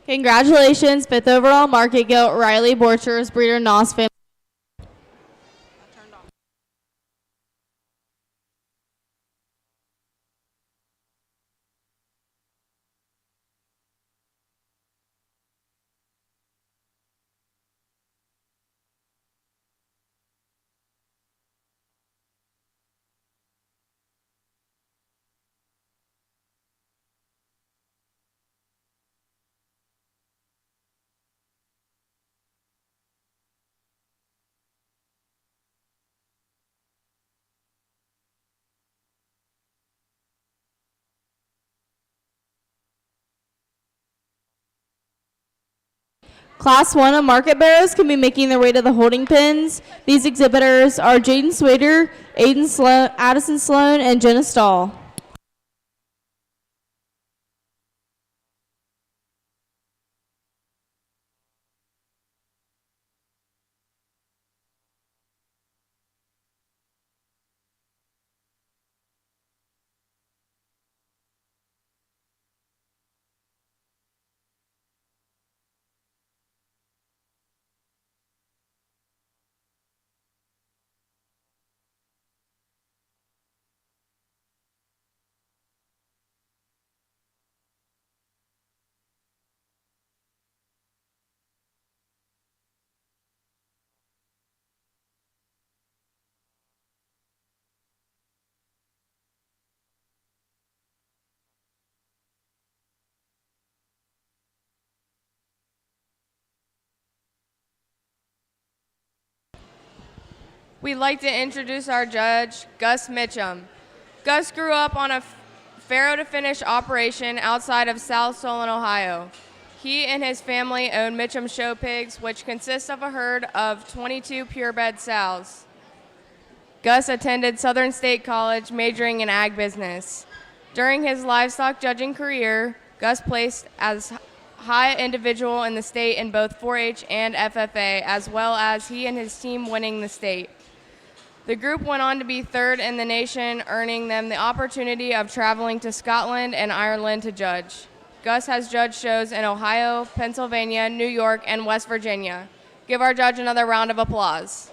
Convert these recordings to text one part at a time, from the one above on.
Congratulations, 5th overall market goat Riley Borchers, breeder Noss family. Class 1 of market barrows can be making their way to the holding pens. These exhibitors are Jaden Swader, Addison Sloan, and Jenna Stahl. We'd like to introduce our judge, Gus Mitchum. Gus grew up on a farrow-to-finish operation outside of South Solon, Ohio. He and his family own Mitchum Show Pigs, which consists of a herd of 22 purebred sows. Gus attended Southern State College, majoring in ag business. During his livestock judging career, Gus placed as high individual in the state in both 4-H and FFA, as well as he and his team winning the state. The group went on to be third in the nation, earning them the opportunity of traveling to Scotland and Ireland to judge. Gus has judged shows in Ohio, Pennsylvania, New York, and West Virginia. Give our judge another round of applause.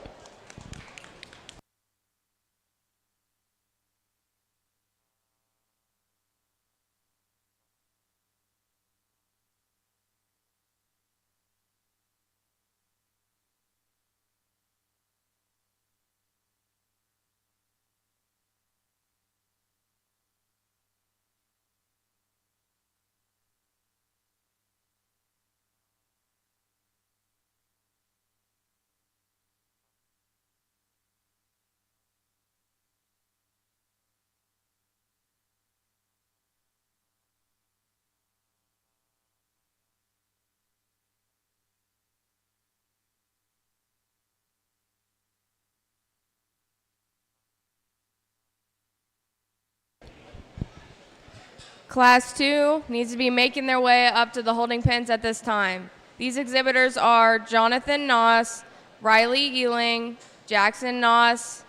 Class 2 needs to be making their way up to the holding pens at this time. These exhibitors are Jonathan Noss, Riley Ealing, Jackson Noss,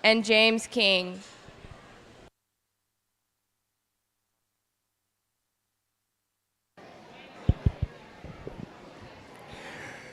and James King.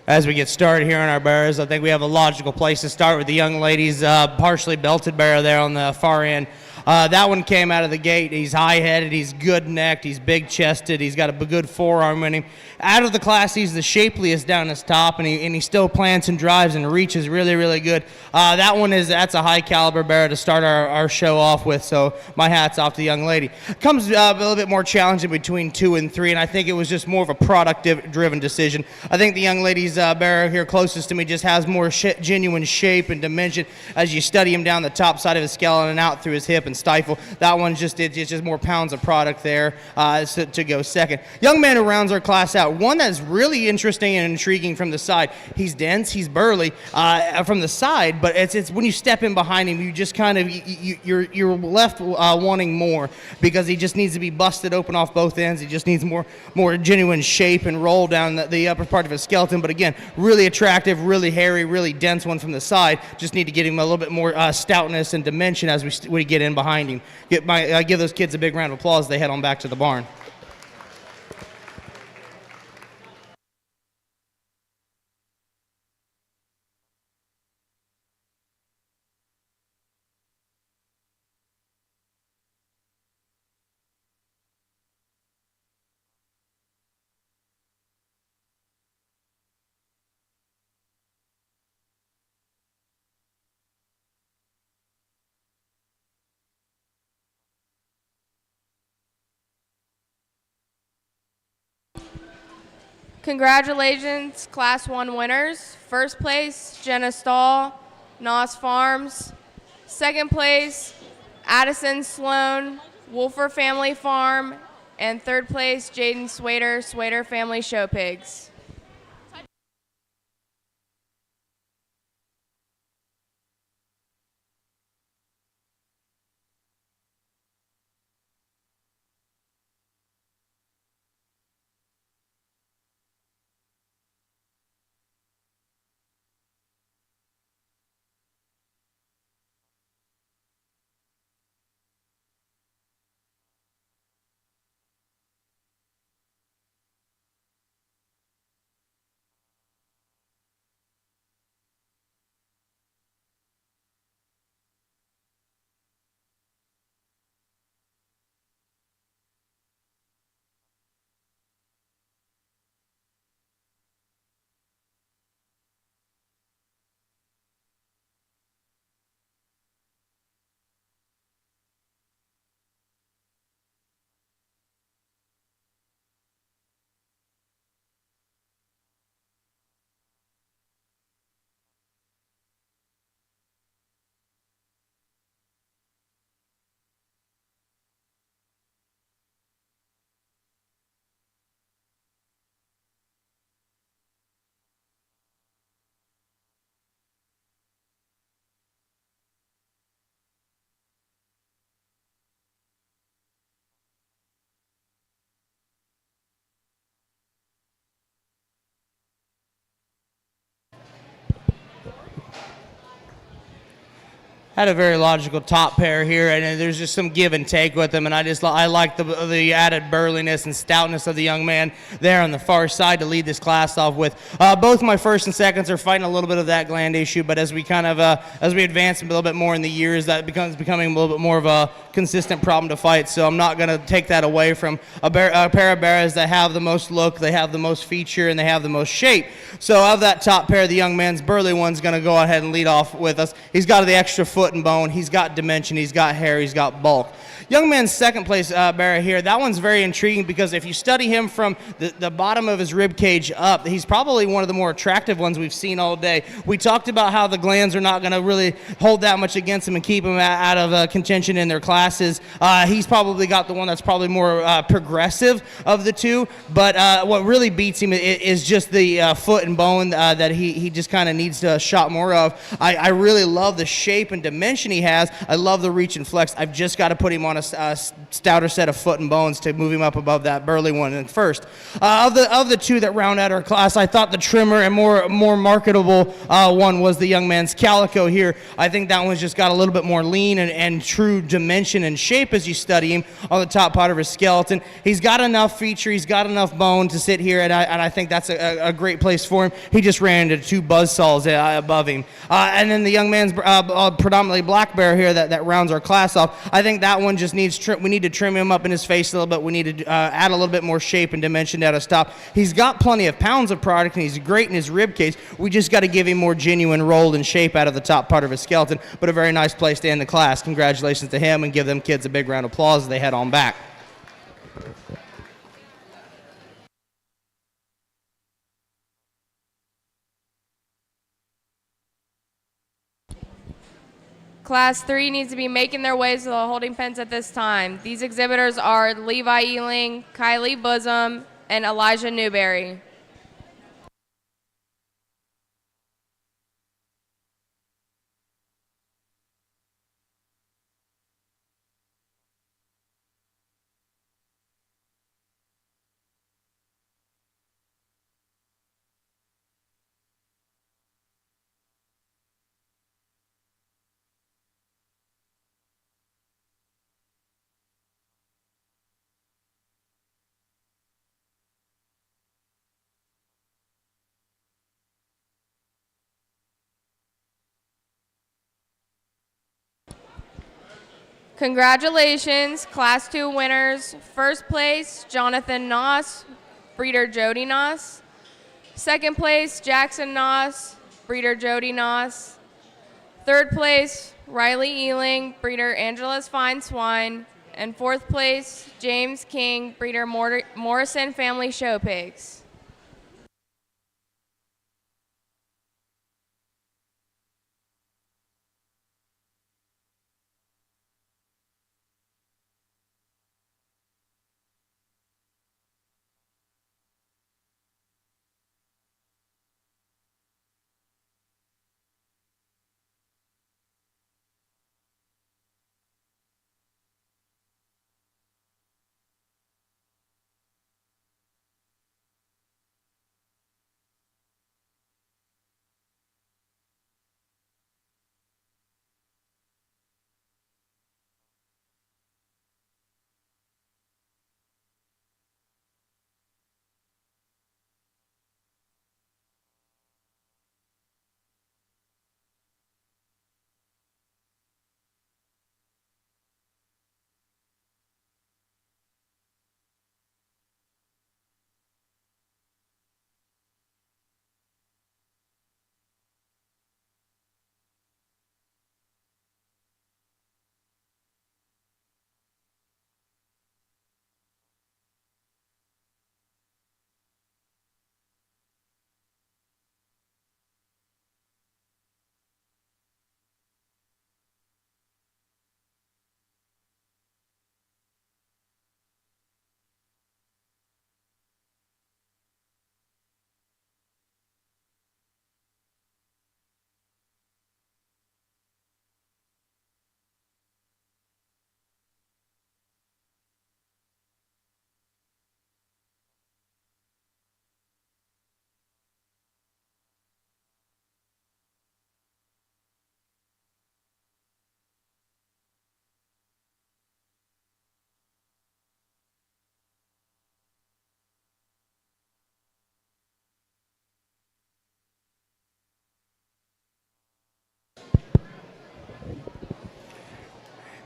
As we get started here on our barrows, I think we have a logical place to start with the young lady's partially belted barrow there on the far end. That one came out of the gate. He's high-headed, he's good-necked, he's big-chested, he's got a good forearm in him. Out of the class, he's the shapeliest down his top, and he still plants and drives and reaches really, really good. That's a high-caliber barrow to start our show off with, so my hat's off to the young lady. Comes a little bit more challenging between 2 and 3, and I think it was just more of a product-driven decision. I think the young lady's barrow here closest to me just has more genuine shape and dimension as you study him down the top side of his skeleton and out through his hip and stifle. That one's it's just more pounds of product there to go second. Young man who rounds our class out, one that's really interesting and intriguing from the side. He's dense, he's burly from the side, but it's when you step in behind him, you just kind of you're left wanting more because he just needs to be busted open off both ends. He just needs more genuine shape and roll down the upper part of his skeleton. But again, really attractive, really hairy, really dense one from the side. Just need to get him a little bit more stoutness and dimension as we get in behind him. Give those kids a big round of applause as they head on back to the barn. Congratulations, Class 1 winners. First place, Jenna Stahl, Noss Farms. Second place, Addison Sloan, Wolfer Family Farm. And third place, Jaden Swader, Swader Family Show Pigs. Had a very logical top pair here, and there's just some give and take with them, and I like the added burliness and stoutness of the young man there on the far side to lead this class off with. Both my first and seconds are fighting a little bit of that gland issue, but as we as we advance a little bit more in the years, that becoming a little bit more of a consistent problem to fight. So I'm not going to take that away from a pair of bears that have the most look, they have the most feature, and they have the most shape. So of that top pair, the young man's burly one's going to go ahead and lead off with us. He's got the extra foot and bone, he's got dimension, he's got hair, he's got bulk. Young man's second place bear here, that one's very intriguing because if you study him from the bottom of his rib cage up, he's probably one of the more attractive ones we've seen all day. We talked about how the glands are not going to really hold that much against him and keep him out of contention in their classes. He's probably got the one that's probably more progressive of the two, but what really beats him is just the foot and bone that he just kind of needs to shot more of. I really love the shape and dimension he has. I love the reach and flex. I've just got to put him on a stouter set of foot and bones to move him up above that burly one. And first, of the two that round out our class, I thought the trimmer and more marketable one was the young man's Calico here. I think that one's just got a little bit more lean and true dimension and shape as you study him on the top part of his skeleton. He's got enough feature, he's got enough bone to sit here, and I think that's a great place for him. He just ran into two buzzsaws above him. And then the young man's predominantly black bear here that rounds our class off. I think that one just needs we need to trim him up in his face a little bit. We need to add a little bit more shape and dimension at a stop. He's got plenty of pounds of product, and he's great in his rib cage. We just got to give him more genuine roll and shape out of the top part of his skeleton, but a very nice place to end the class. Congratulations to him, and give them kids a big round of applause as they head on back. Class 3 needs to be making their ways to the holding pens at this time. These exhibitors are Levi Ealing, Kylie Bosom, and Elijah Newberry. Congratulations, Class 2 winners. First place, Jonathan Noss, breeder Jody Noss. Second place, Jackson Noss, breeder Jody Noss. Third place, Riley Ealing, breeder Angela's Fine Swine. And fourth place, James King, breeder Morrison Family Show Pigs.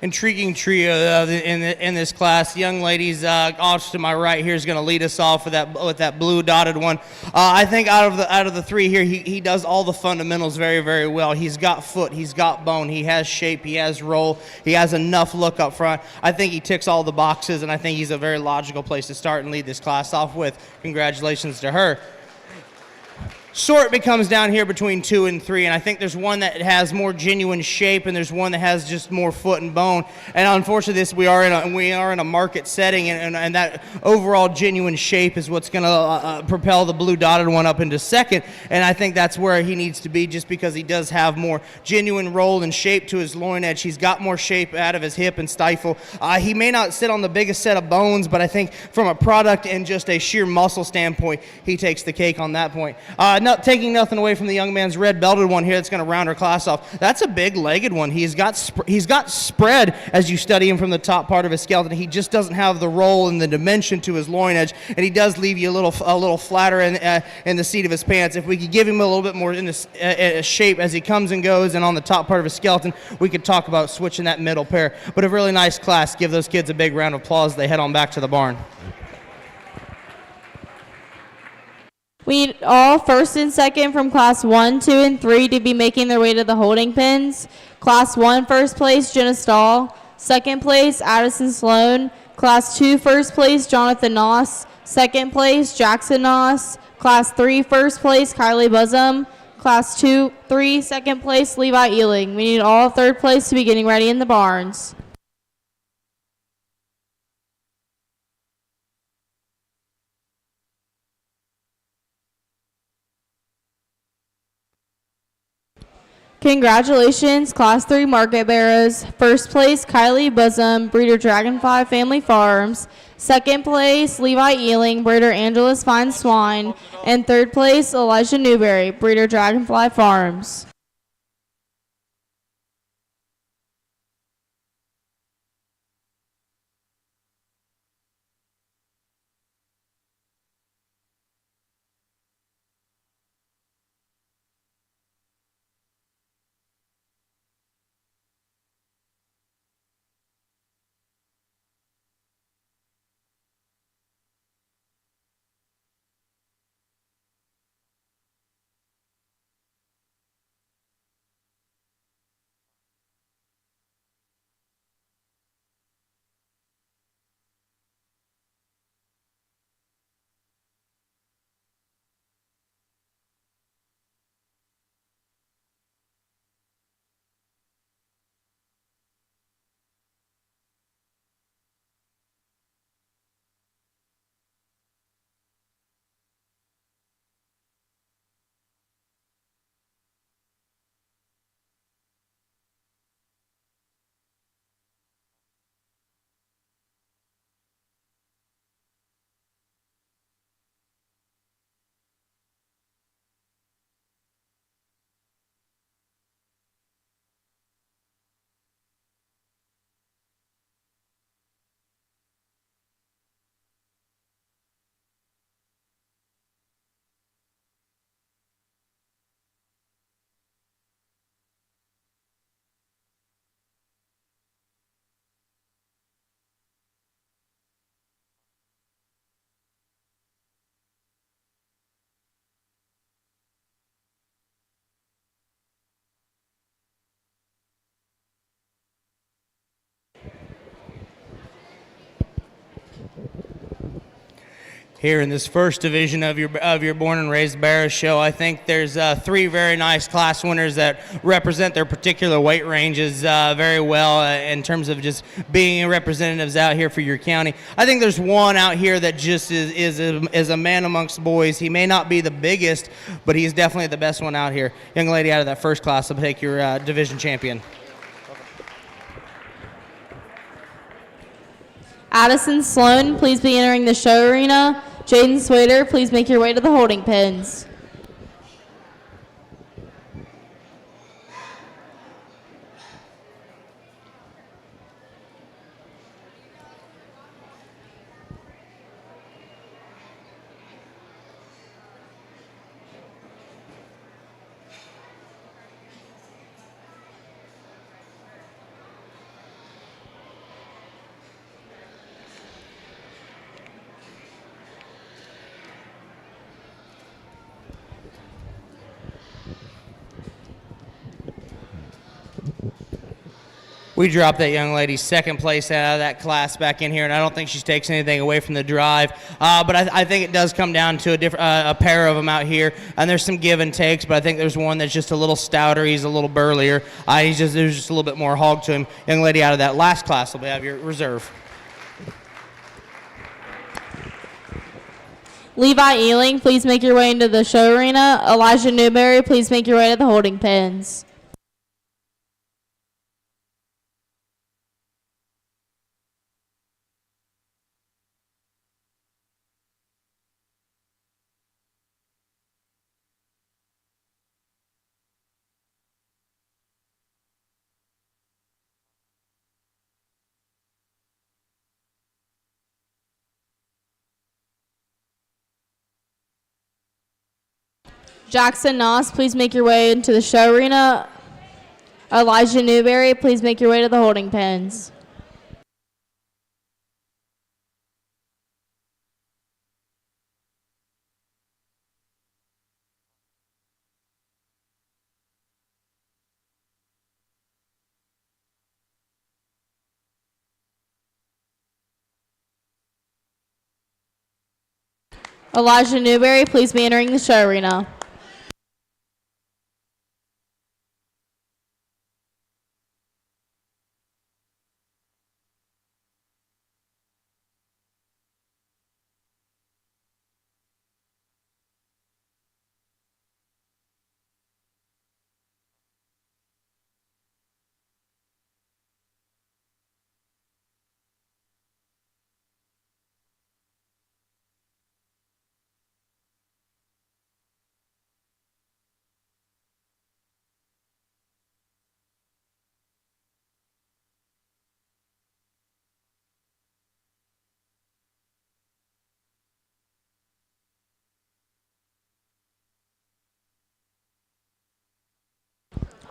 intriguing trio in this class. The young ladies off to my right here is going to lead us off with that blue dotted one. I think out of the three here, he does all the fundamentals very, very well. He's got foot, he's got bone, he has shape, he has roll, he has enough look up front. I think he ticks all the boxes, and I think he's a very logical place to start and lead this class off with. Congratulations to her. Sort becomes down here between 2 and 3, and I think there's one that has more genuine shape, and there's one that has just more foot and bone. And unfortunately, we are in a market setting, and that overall genuine shape is what's going to propel the blue dotted one up into second. And I think that's where he needs to be, just because he does have more genuine roll and shape to his loin edge. He's got more shape out of his hip and stifle. He may not sit on the biggest set of bones, but I think from a product and just a sheer muscle standpoint, he takes the cake on that point. Not taking nothing away from the young man's red belted one here that's going to round our class off. That's a big legged one. He's got spread as you study him from the top part of his skeleton. He just doesn't have the roll and the dimension to his loin edge, and he does leave you a little flatter in the seat of his pants. If we could give him a little bit more in this shape as he comes and goes and on the top part of his skeleton, we could talk about switching that middle pair. But a really nice class. Give those kids a big round of applause as they head on back to the barn. We need all first and second from class 1, 2, and 3 to be making their way to the holding pins. Class 1 first place, Jenna Stahl. Second place, Addison Sloan. Class 2 first place, Jonathan Noss. Second place, Jackson Noss. Class 3 first place, Kylie Buzzum. Class 3 second place, Levi Ealing. We need all third place to be getting ready in the barns. Congratulations, Class 3 Market Bearers. First place, Kylie Buzzum, breeder Dragonfly Family Farms. Second place, Levi Ealing, breeder Angela's Fine Swine. And third place, Elijah Newberry, breeder Dragonfly Farms. Here in this first division of your Born and Raised Bears show, I think there's 3 very nice class winners that represent their particular weight ranges very well in terms of just being representatives out here for your county. I think there's one out here that just is a man amongst boys. He may not be the biggest, but he's definitely the best one out here. Young lady out of that first class will take your division champion. Addison Sloan, please be entering the show arena. Jaden Swader, please make your way to the holding pins. We dropped that young lady second place out of that class back in here, and I don't think she takes anything away from the drive. But I think it does come down to a pair of them out here, and there's some give and takes. But I think there's one that's just a little stouter. He's a little burlier. There's just a little bit more hog to him. Young lady out of that last class will have your reserve. Levi Ealing, please make your way into the show arena. Elijah Newberry, please make your way to the holding pens. Jackson Noss, please make your way into the show arena. Elijah Newberry, please make your way to the holding pens. Elijah Newberry, please be entering the show arena.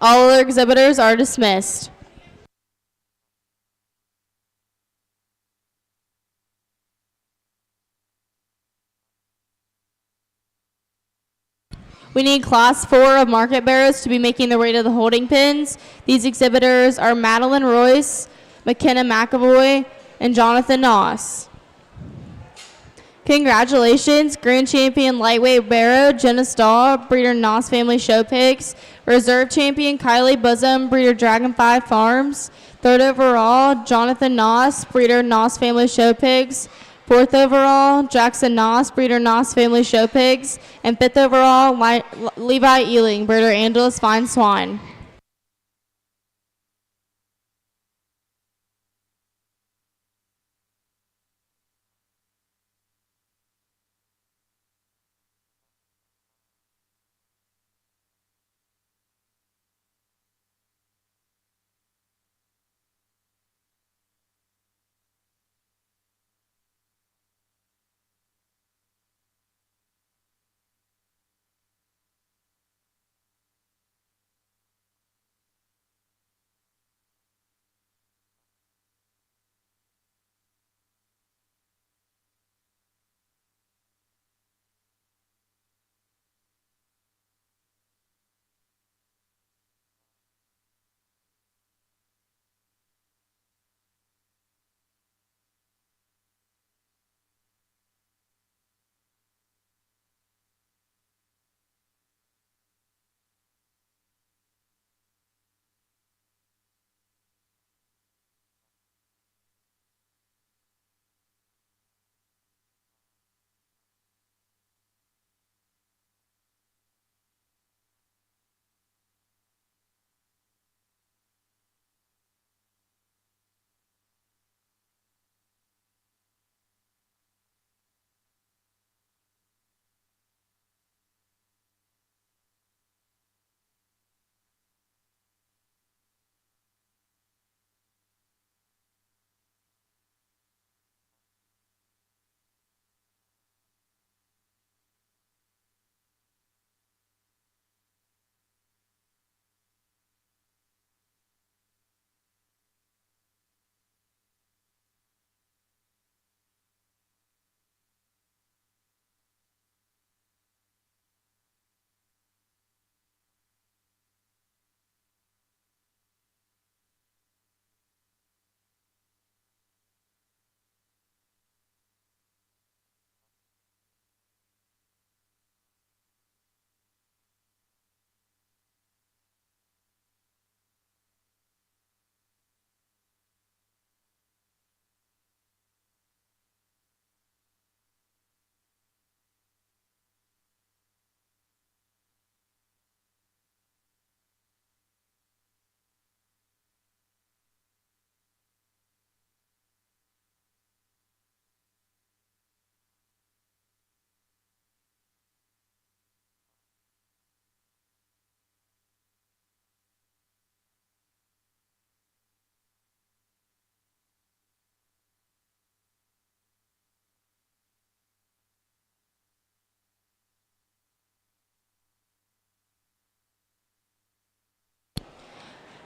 All other exhibitors are dismissed. We need Class 4 of market bearers to be making their way to the holding pens. These exhibitors are Madeline Royce, McKenna McAvoy, and Jonathan Noss. Congratulations, Grand Champion Lightweight Barrow, Jenna Stahl, breeder Noss Family Show Pigs. Reserve Champion Kylie Bosom, breeder Dragonfly Farms. Third overall, Jonathan Noss, breeder Noss Family Show Pigs. Fourth overall, Jackson Noss, breeder Noss Family Show Pigs. And fifth overall, Levi Ealing, breeder Angeles Fine Swine.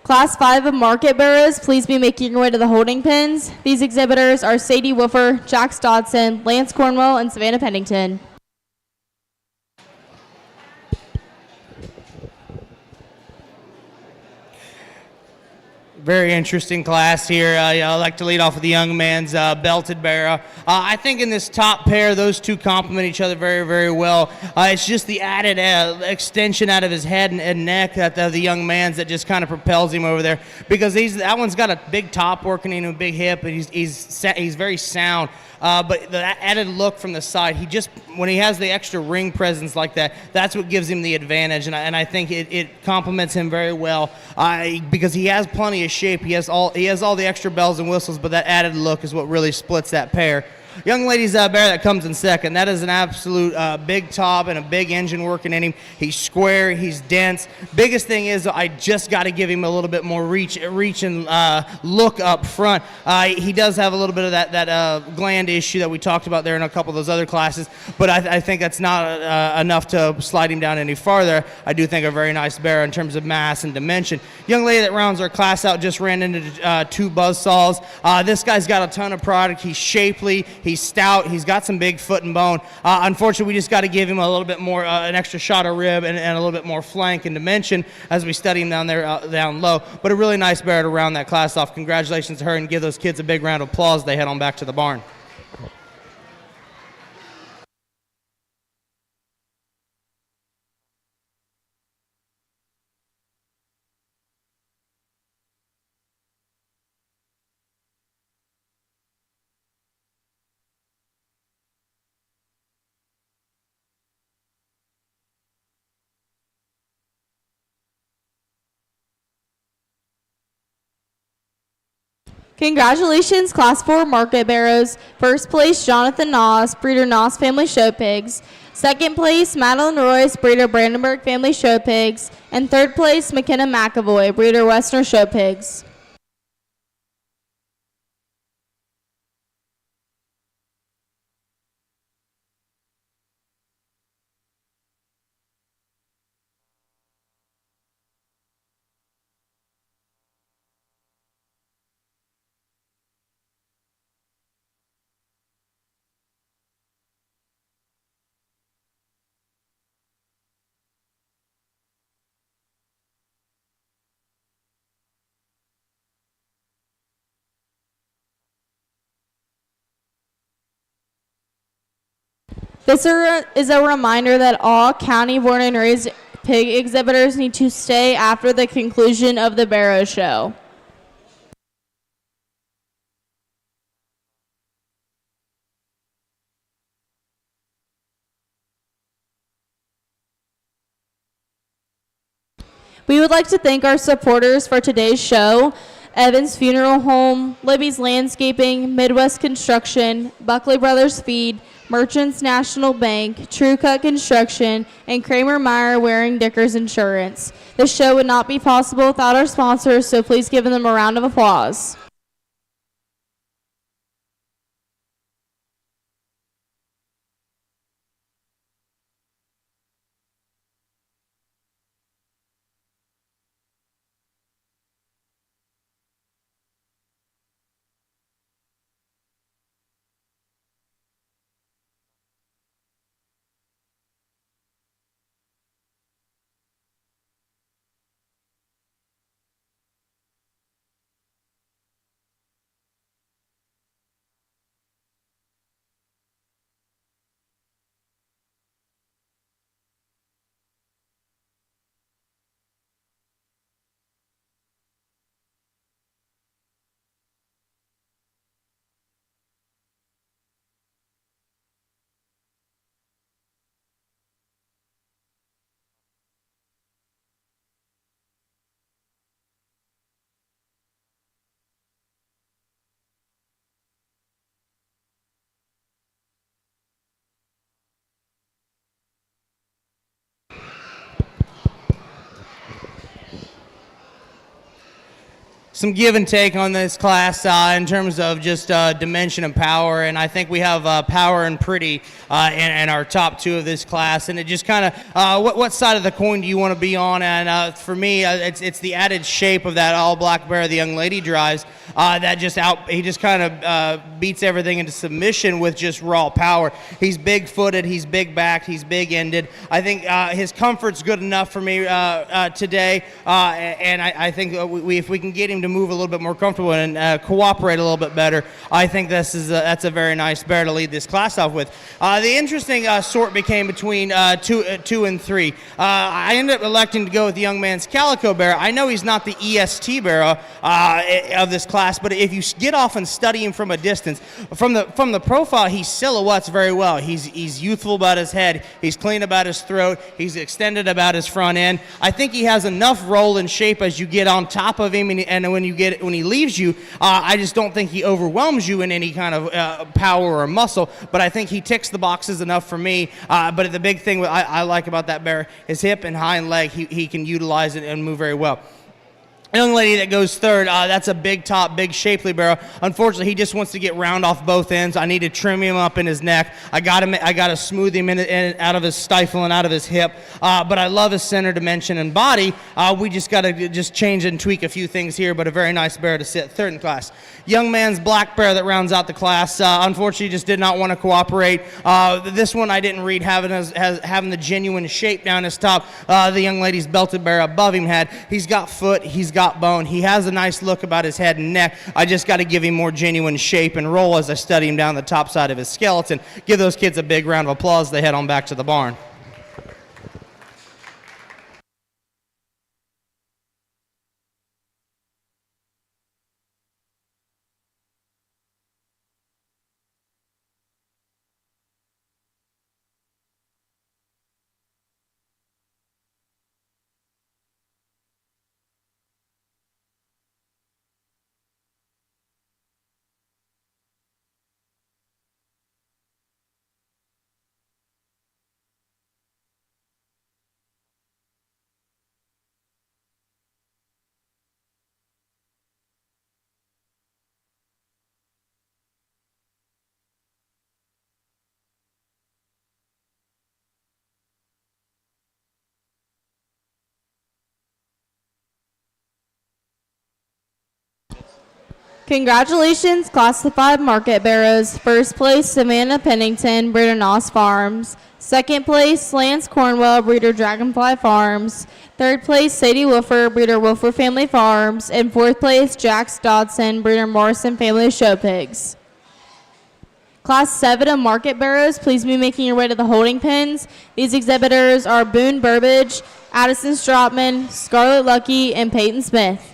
Class 5 of Market Barrows, please be making your way to the holding pens. These exhibitors are Sadie Woofer, Jax Dodson, Lance Cornwell, and Savannah Pennington. Very interesting class here. I like to lead off with the young man's belted barrow. I think in this top pair, those two complement each other very, very well. It's just the added extension out of his head and neck that the young man's that just kind of propels him over there, because that one's got a big top working into a big hip, and he's very sound. But the added look from the side, when he has the extra ring presence like that, that's what gives him the advantage, and I think it complements him very well because he has plenty of shape. He has all the extra bells and whistles, but that added look is what really splits that pair. Young lady's bear that comes in second, that is an absolute big top and a big engine working in him. He's square, he's dense. Biggest thing is I just got to give him a little bit more reach and look up front. He does have a little bit of that gland issue that we talked about there in a couple of those other classes, but I think that's not enough to slide him down any farther. I do think a very nice bear in terms of mass and dimension. Young lady that rounds our class out just ran into two buzzsaws. This guy's got a ton of product. He's shapely. He's stout. He's got some big foot and bone. Unfortunately, we just got to give him a little bit more, an extra shot of rib and a little bit more flank and dimension as we study him down there, down low. But a really nice bear to round that class off. Congratulations to her, and give those kids a big round of applause as they head on back to the barn. Congratulations, Class 4 Market Barrows. First place, Jonathan Noss, breeder Noss Family Show Pigs. Second place, Madeline Royce, breeder Brandenburg Family Show Pigs. And third place, McKenna McAvoy, breeder Western Show Pigs. This is a reminder that all county born and raised pig exhibitors need to stay after the conclusion of the barrow show. We would like to thank our supporters for today's show: Evans Funeral Home, Libbee's Landscaping, Midwest Construction, Buckley Brothers Feed, Merchants National Bank, TrueCut Construction, and Kramer, Meyers, Werring, Dickerson Insurance. This show would not be possible without our sponsors, so please give them a round of applause. some give and take on this class in terms of just dimension and power, and I think we have power and pretty in our top two of this class, and it just kind of what side of the coin do you want to be on? And for me, it's the added shape of that all black bear the young lady drives that he just kind of beats everything into submission with just raw power. He's big footed, he's big backed, he's big ended. I think his comfort's good enough for me today, and I think if we can get him to move a little bit more comfortable and cooperate a little bit better, I think that's a very nice bear to lead this class off with. The interesting sort became between 2 and 3. I ended up electing to go with the young man's calico bear. I know he's not the EST bear of this class, but if you get off and study him from a distance, from the profile, he silhouettes very well. He's youthful about his head, he's clean about his throat, he's extended about his front end. I think he has enough roll and shape as you get on top of him, and when he leaves you, I just don't think he overwhelms you in any kind of power or muscle, but I think he ticks the boxes enough for me. But the big thing I like about that bear, his hip and hind leg, he can utilize it and move very well. Young lady that goes third, that's a big top, big shapely barrel. Unfortunately, he just wants to get round off both ends. I need to trim him up in his neck. I got to smooth him in out of his stifle and out of his hip. But I love his center dimension and body. We just got to change and tweak a few things here, but a very nice bear to sit third in class. Young man's black bear that rounds out the class, unfortunately just did not want to cooperate. This one I didn't read having the genuine shape down his top. The young lady's belted bear above him had. He's got foot, he's got bone. He has a nice look about his head and neck. I just got to give him more genuine shape and roll as I study him down the top side of his skeleton. Give those kids a big round of applause. They head on back to the barn. Congratulations, classified market barrows. First place, Savannah Pennington, breeder Noss Farms. Second place, Lance Cornwell, breeder Dragonfly Farms. Third place, Sadie Wolfer, breeder Wolfer Family Farms. And fourth place, Jax Dodson, breeder Morrison Family Show Pigs. Class 7 of market barrows, please be making your way to the holding pens. These exhibitors are Boone Burbage, Addison Stropman, Scarlett Lucky, and Peyton Smith.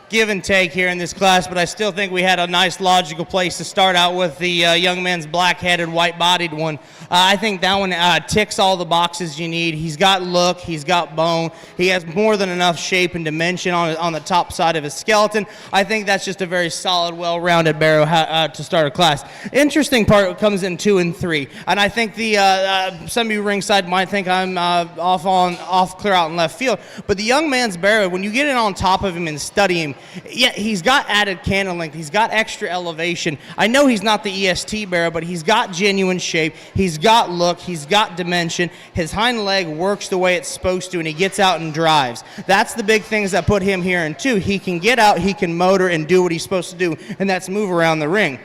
give and take here in this class, but I still think we had a nice logical place to start out with the young man's black-headed, white-bodied one. I think that one ticks all the boxes you need. He's got look, he's got bone, he has more than enough shape and dimension on the top side of his skeleton. I think that's just a very solid, well-rounded barrow to start a class. Interesting part comes in 2 and 3, and I think some of you ringside might think I'm off clear out in left field, but the young man's barrow, when you get in on top of him and study him, yeah, he's got added cannon length. He's got extra elevation. I know he's not the EST barrow, but he's got genuine shape. He's got look. He's got dimension. His hind leg works the way it's supposed to, and he gets out and drives. That's the big things that put him here in 2. He can get out, he can motor, and do what he's supposed to do, and that's move around the ring.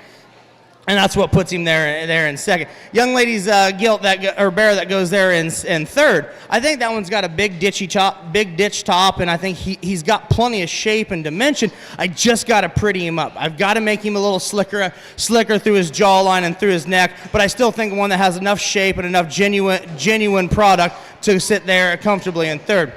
And that's what puts him there in 2nd. Young lady's barrow that goes there in 3rd. I think that one's got a big ditch top, and I think he's got plenty of shape and dimension. I just got to pretty him up. I've got to make him a little slicker through his jawline and through his neck, but I still think one that has enough shape and enough genuine product to sit there comfortably in 3rd.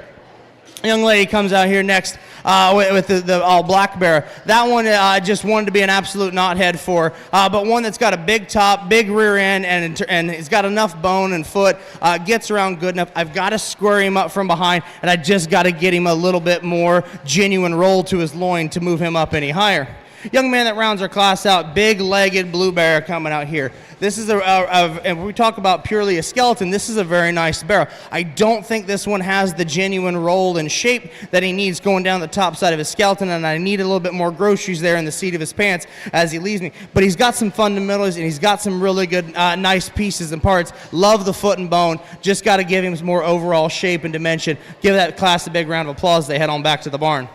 Young lady comes out here next with the all black barrow. That one I just wanted to be an absolute knothead for, but one that's got a big top, big rear end, and it's got enough bone and foot, gets around good enough. I've got to square him up from behind, and I just got to get him a little bit more genuine roll to his loin to move him up any higher. Young man that rounds our class out, big-legged blue barrow coming out here. This is and we talk about purely a skeleton, this is a very nice barrow. I don't think this one has the genuine roll and shape that he needs going down the top side of his skeleton, and I need a little bit more groceries there in the seat of his pants as he leaves me. But he's got some fundamentals, and he's got some really good, nice pieces and parts. Love the foot and bone. Just got to give him some more overall shape and dimension. Give that class a big round of applause. They head on back to the barn.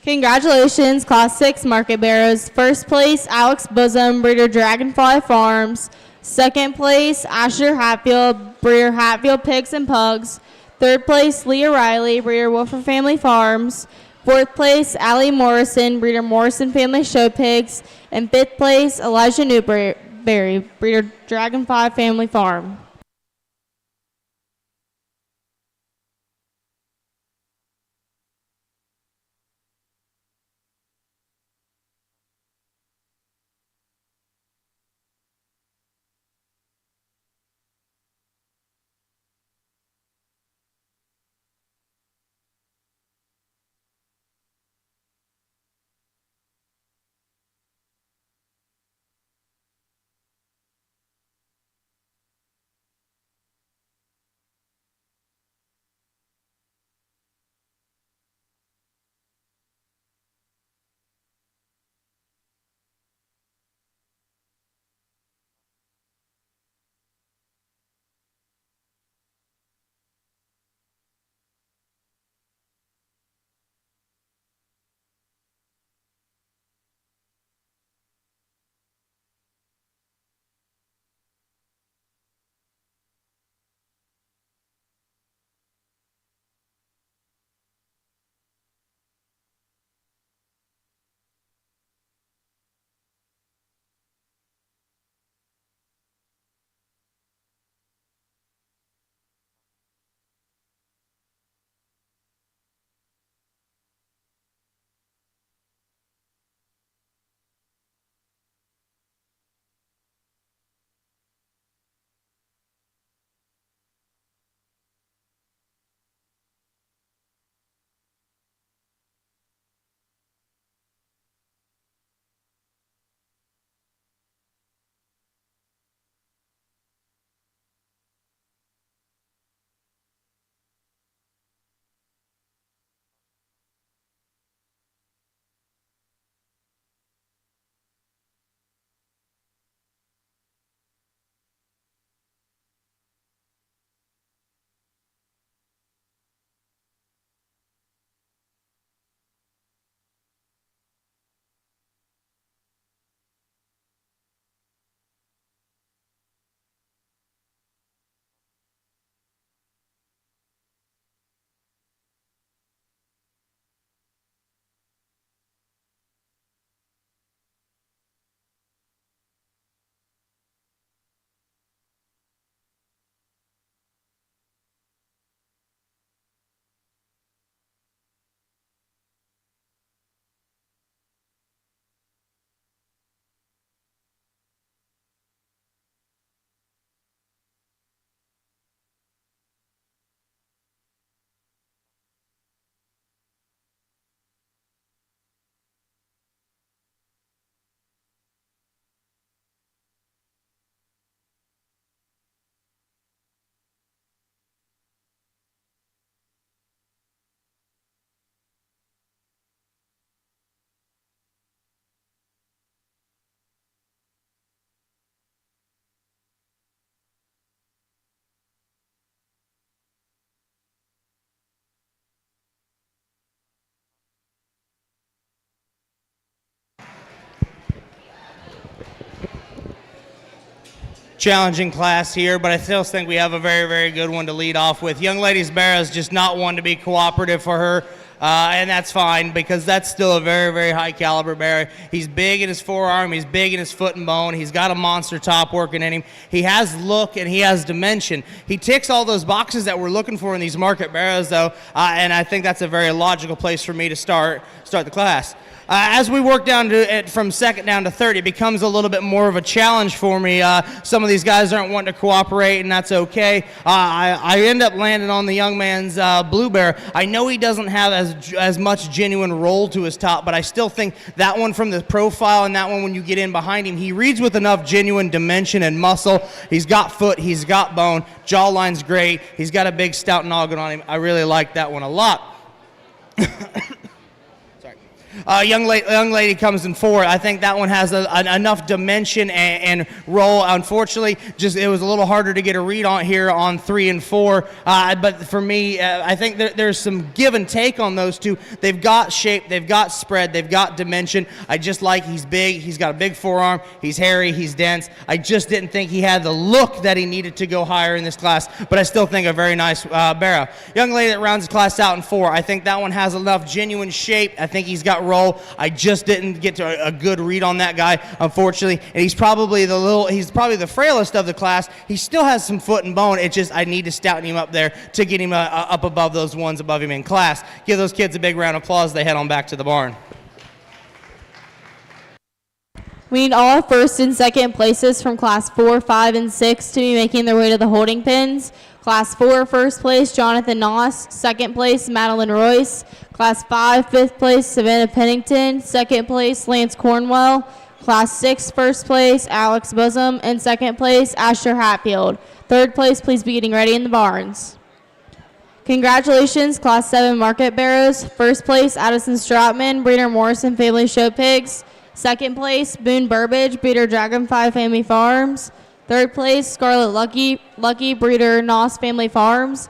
Congratulations, Class 6 Market Barrows. First place, Alex Bosom, breeder Dragonfly Farms. Second place, Asher Hatfield, breeder Hatfield Pigs and Pugs. Third place, Leah Riley, breeder Wolfer Family Farms. Fourth place, Allie Morrison, breeder Morrison Family Show Pigs. And fifth place, Elijah Newberry, breeder Dragonfly Family Farm. challenging class here, but I still think we have a very, very good one to lead off with. Young lady's barrow is just not one to be cooperative for her. And that's fine because that's still a very, very high caliber barrow. He's big in his forearm. He's big in his foot and bone. He's got a monster top working in him. He has look and he has dimension. He ticks all those boxes that we're looking for in these market barrows, though, and I think that's a very logical place for me to start the class. As we work down to it from second down to third, it becomes a little bit more of a challenge for me. Some of these guys aren't wanting to cooperate, and that's okay. I end up landing on the young man's blue bear. I know he doesn't have as much genuine roll to his top, but I still think that one from the profile and that one when you get in behind him, he reads with enough genuine dimension and muscle. He's got foot, he's got bone, jawline's great. He's got a big stout noggin on him. I really like that one a lot. Young lady comes in fourth. I think that one has enough dimension and roll. Unfortunately, it was a little harder to get a read on here on 3 and 4. But for me, I think there's some give and take on those two. They've got shape, they've got spread, they've got dimension. I just like he's big, he's got a big forearm, he's hairy, he's dense. I just didn't think he had the look that he needed to go higher in this class, but I still think a very nice barrow. Young lady that rounds the class out in 4. I think that one has enough genuine shape. I think he's got roll. I just didn't get to a good read on that guy, unfortunately. And he's probably the frailest of the class. He still has some foot and bone. It's just I need to stouten him up there to get him up above those ones above him in class. Give those kids a big round of applause. They head on back to the barn. We need all first and second places from class 4, 5, and 6 to be making their way to the holding pins. Class 4, first place, Jonathan Noss. Second place, Madeline Royce. Class 5, fifth place, Savannah Pennington. Second place, Lance Cornwell. Class 6, first place, Alex Bosom. And second place, Asher Hatfield. Third place, please be getting ready in the barns. Congratulations, Class 7 Market Barrows. First place, Addison Stratman, breeder Morrison Family Show Pigs. Second place, Boone Burbage, breeder Dragonfly Family Farms. Third place, Scarlet Lucky, breeder Noss Family Farms.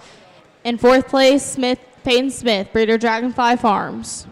And fourth place, Peyton Smith, breeder Dragonfly Farms.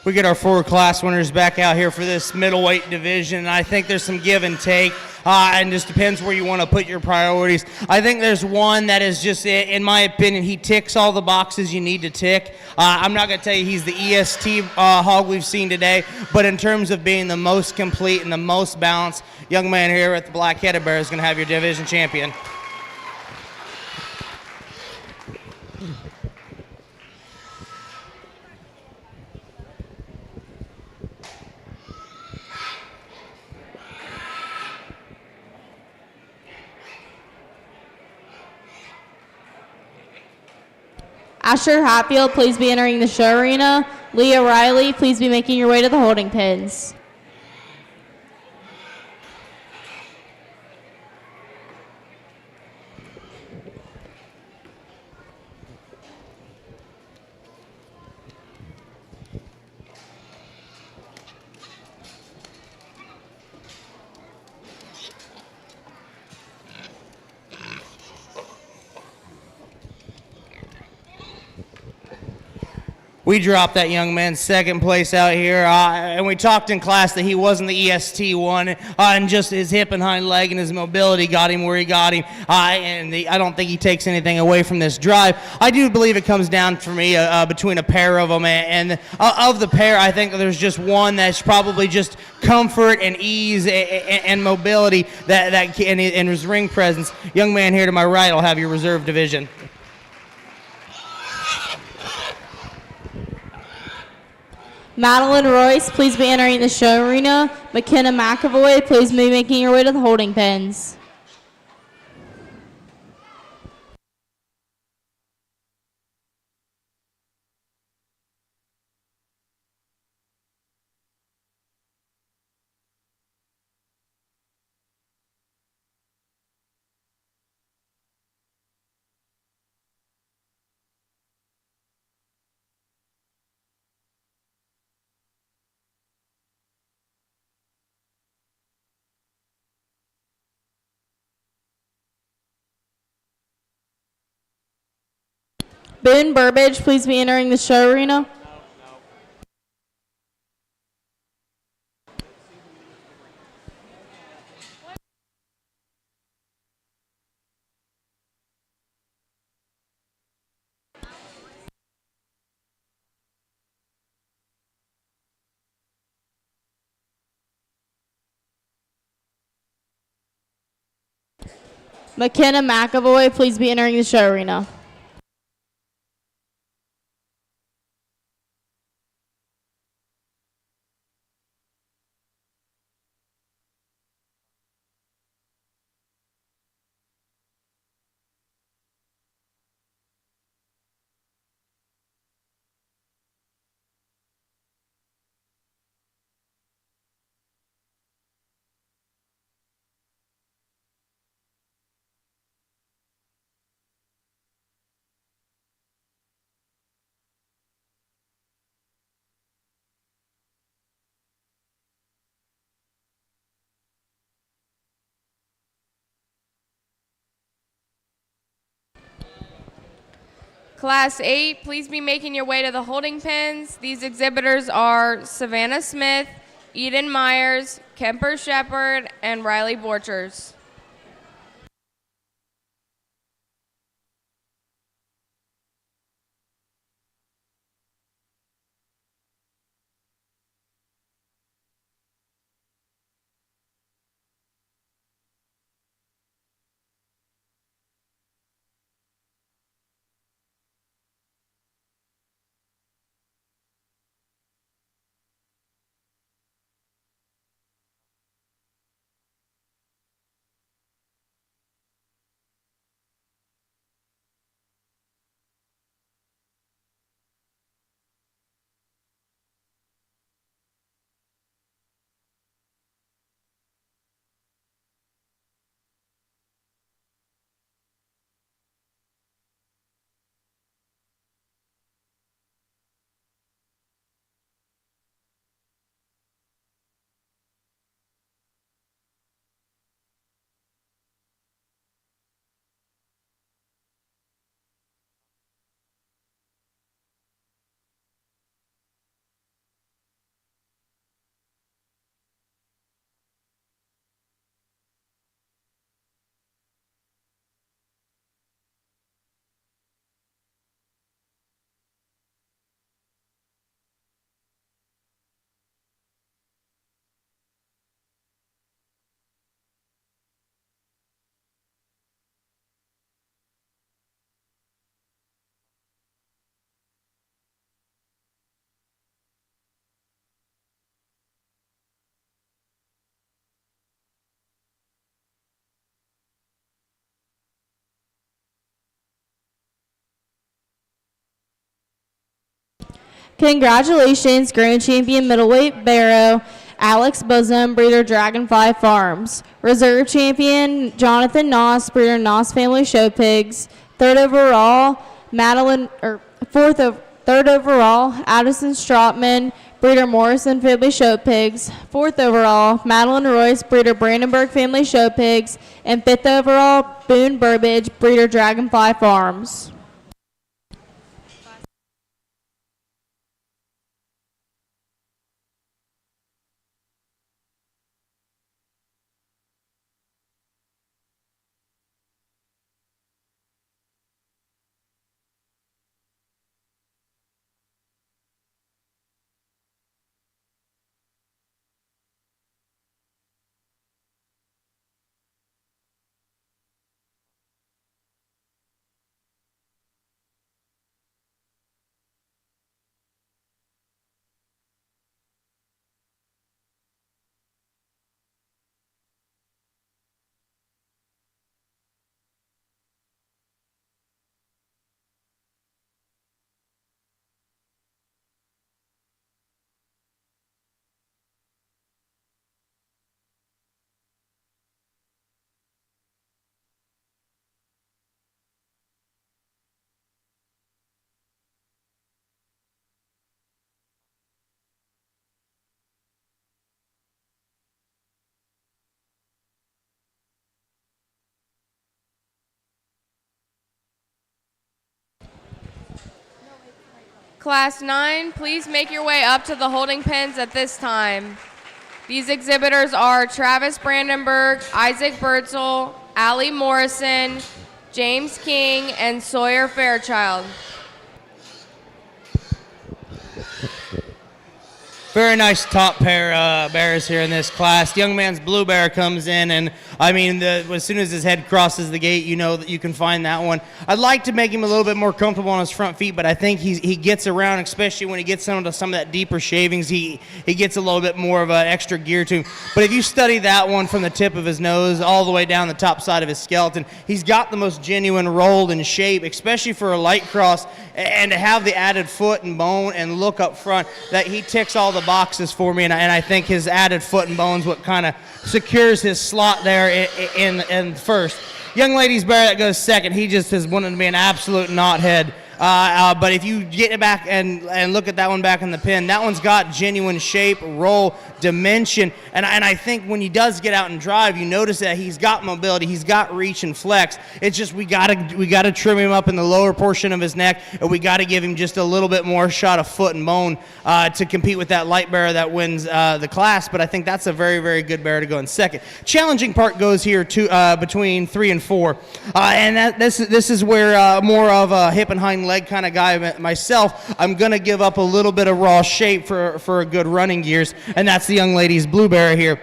We get our 4 class winners back out here for this middleweight division. I think there's some give and take, and just depends where you want to put your priorities. I think there's one that is just, in my opinion, he ticks all the boxes you need to tick. I'm not going to tell you he's the EST hog we've seen today, but in terms of being the most complete and the most balanced, young man here at the Black-Headed Bear is going to have your division champion. Asher Hatfield, please be entering the show arena. Leah Riley, please be making your way to the holding pins. We dropped that young man second place out here, and we talked in class that he wasn't the EST one, and just his hip and hind leg and his mobility got him where he got him, I don't think he takes anything away from this drive. I do believe it comes down for me between a pair of them, and of the pair, I think there's just one that's probably just comfort and ease and mobility and his ring presence. Young man here to my right will have your reserve division. Madeline Royce, please be entering the show arena. McKenna McAvoy, please be making your way to the holding pens. Boone Burbage, please be entering the show arena. McKenna McAvoy, please be entering the show arena. Class 8, please be making your way to the holding pens. These exhibitors are Savannah Smith, Eden Meyers, Kemper Shepard, and Riley Borchers. Congratulations, Grand Champion Middleweight Barrow, Alex Bosom, breeder Dragonfly Farms. Reserve Champion Jonathan Noss, breeder Noss Family Show Pigs. Third overall, third overall, Addison Stropman, breeder Morrison Family Show Pigs. Fourth overall, Madeline Royce, breeder Brandenburg Family Show Pigs. And fifth overall, Boone Burbage, breeder Dragonfly Farms. Class 9, please make your way up to the holding pens at this time. These exhibitors are Travis Brandenburg, Isaac Bertzel, Allie Morrison, James King, and Sawyer Fairchild. Very nice top pair bears here in this class. Young man's blue bear comes in, and I mean, as soon as his head crosses the gate, you know that you can find that one. I'd like to make him a little bit more comfortable on his front feet, but I think he gets around, especially when he gets some of that deeper shavings. He gets a little bit more of an extra gear to him. But if you study that one from the tip of his nose all the way down the top side of his skeleton, he's got the most genuine rolled in shape, especially for a light cross, and to have the added foot and bone and look up front, that he ticks all the boxes for me, and I think his added foot and bones what kind of secures his slot there in first. Young lady's bear that goes second, he just has wanted to be an absolute knothead. But if you get it back and look at that one back in the pen, that one's got genuine shape, roll, dimension, and I think when he does get out and drive, you notice that he's got mobility, he's got reach and flex. It's just we gotta trim him up in the lower portion of his neck, and we gotta give him just a little bit more shot of foot and bone to compete with that light bear that wins the class. But I think that's a very, very good bear to go in second. Challenging part goes here between 3 and 4, and this is where more of a hip and hind leg kind of guy myself, I'm going to give up a little bit of raw shape for a good running gears, and that's the young lady's blue bear here.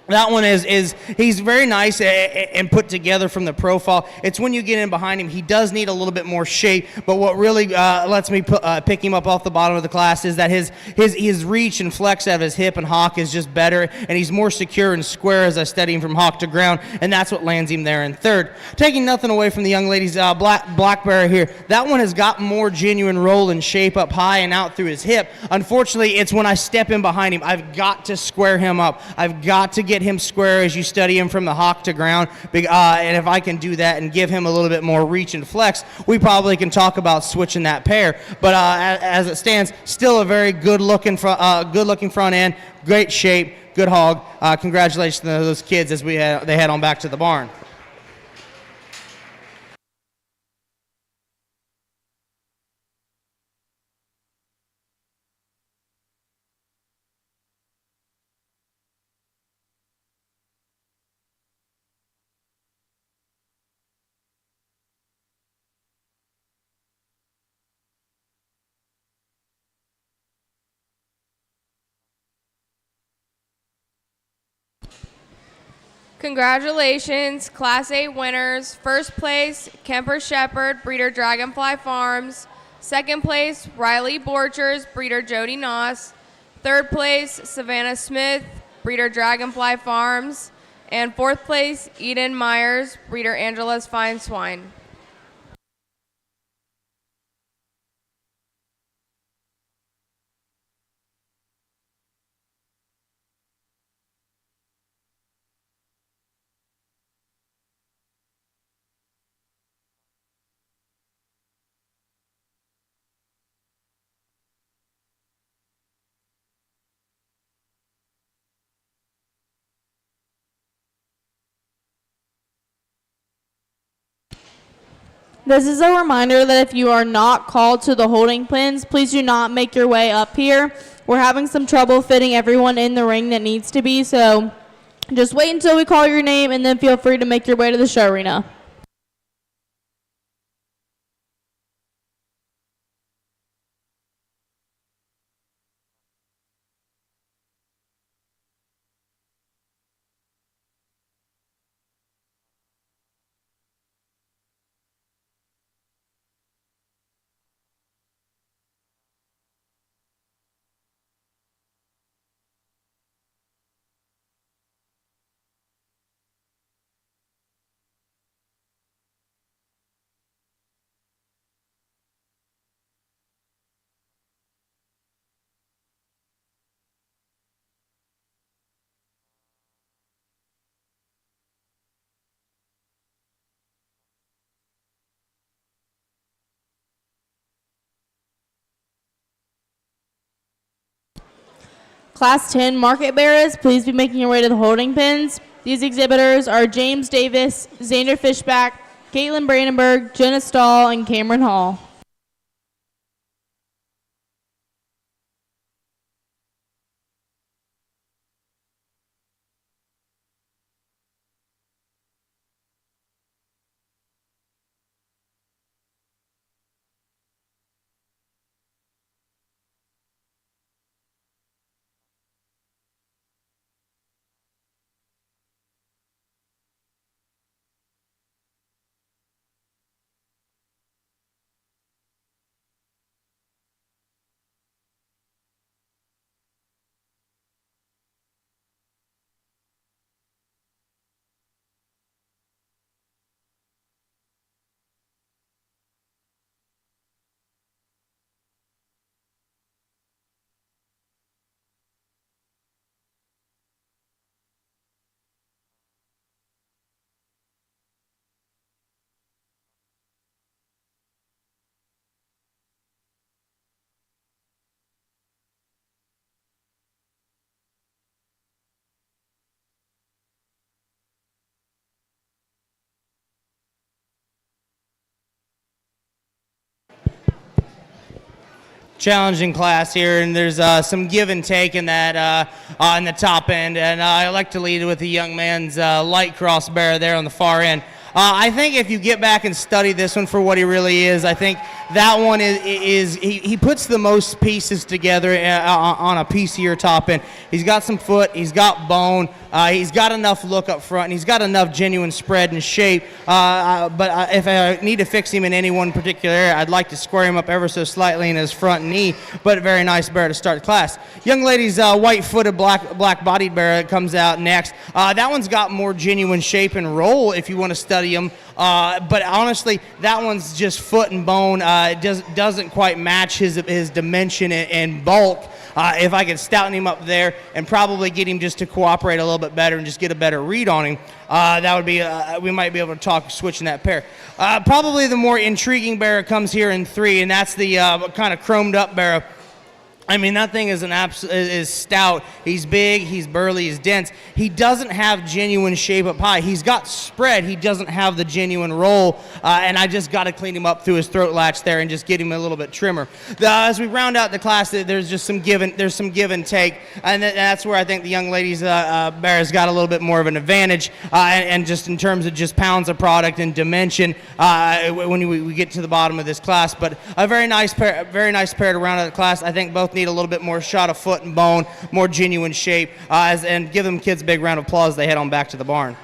That one he's very nice and put together from the profile. It's when you get in behind him, he does need a little bit more shape, but what really lets me pick him up off the bottom of the class is that his reach and flex of his hip and hock is just better, and he's more secure and square as I steady him from hock to ground, and that's what lands him there in third. Taking nothing away from the young lady's black bear here, that one has got more genuine roll and shape up high and out through his hip. Unfortunately, it's when I step in behind him, I've got to square him up. I've got to get him square as you study him from the hock to ground, and if I can do that and give him a little bit more reach and flex, we probably can talk about switching that pair. But as it stands, still a very good looking front end, great shape, good hog. Congratulations to those kids as they head on back to the barn. Congratulations, Class 8 winners. First place, Kemper Shepherd, breeder Dragonfly Farms. Second place, Riley Borchers, breeder Jody Noss. Third place, Savannah Smith, breeder Dragonfly Farms. And fourth place, Eden Meyers, breeder Angela's Fine Swine. This is a reminder that if you are not called to the holding pens, please do not make your way up here. We're having some trouble fitting everyone in the ring that needs to be, so just wait until we call your name and then feel free to make your way to the show arena. Class 10 market bearers, please be making your way to the holding pens. These exhibitors are James Davis, Xander Fishback, Caitlin Brandenburg, Jenna Stahl, and Cameron Hall. challenging class here, and there's some give and take in that on the top end. And I like to lead with the young man's light cross bear there on the far end. I think if you get back and study this one for what he really is, I think that one is he puts the most pieces together on a piecier top end. He's got some foot, he's got bone, he's got enough look up front, and he's got enough genuine spread and shape. But if I need to fix him in any one particular area, I'd like to square him up ever so slightly in his front knee. But a very nice bear to start the class. Young lady's white-footed, black-bodied bear that comes out next. That one's got more genuine shape and roll if you want to study him. But honestly, that one's just foot and bone. It doesn't quite match his dimension and bulk. If I could stouten him up there and probably get him just to cooperate a little bit better and just get a better read on him, that would be we might be able to talk switching that pair. Probably the more intriguing bear comes here in 3, and that's the kind of chromed up bear. I mean, that thing is stout. He's big, he's burly, he's dense. He doesn't have genuine shape up high. He's got spread. He doesn't have the genuine roll, and I just got to clean him up through his throat latch there and just get him a little bit trimmer. As we round out the class, there's just some give and take, and that's where I think the young lady's bear has got a little bit more of an advantage, and just in terms of just pounds of product and dimension when we get to the bottom of this class. But a very nice pair to round out the class. I think both need a little bit more shot of foot and bone, more genuine shape, and give them kids a big round of applause as they head on back to the barn.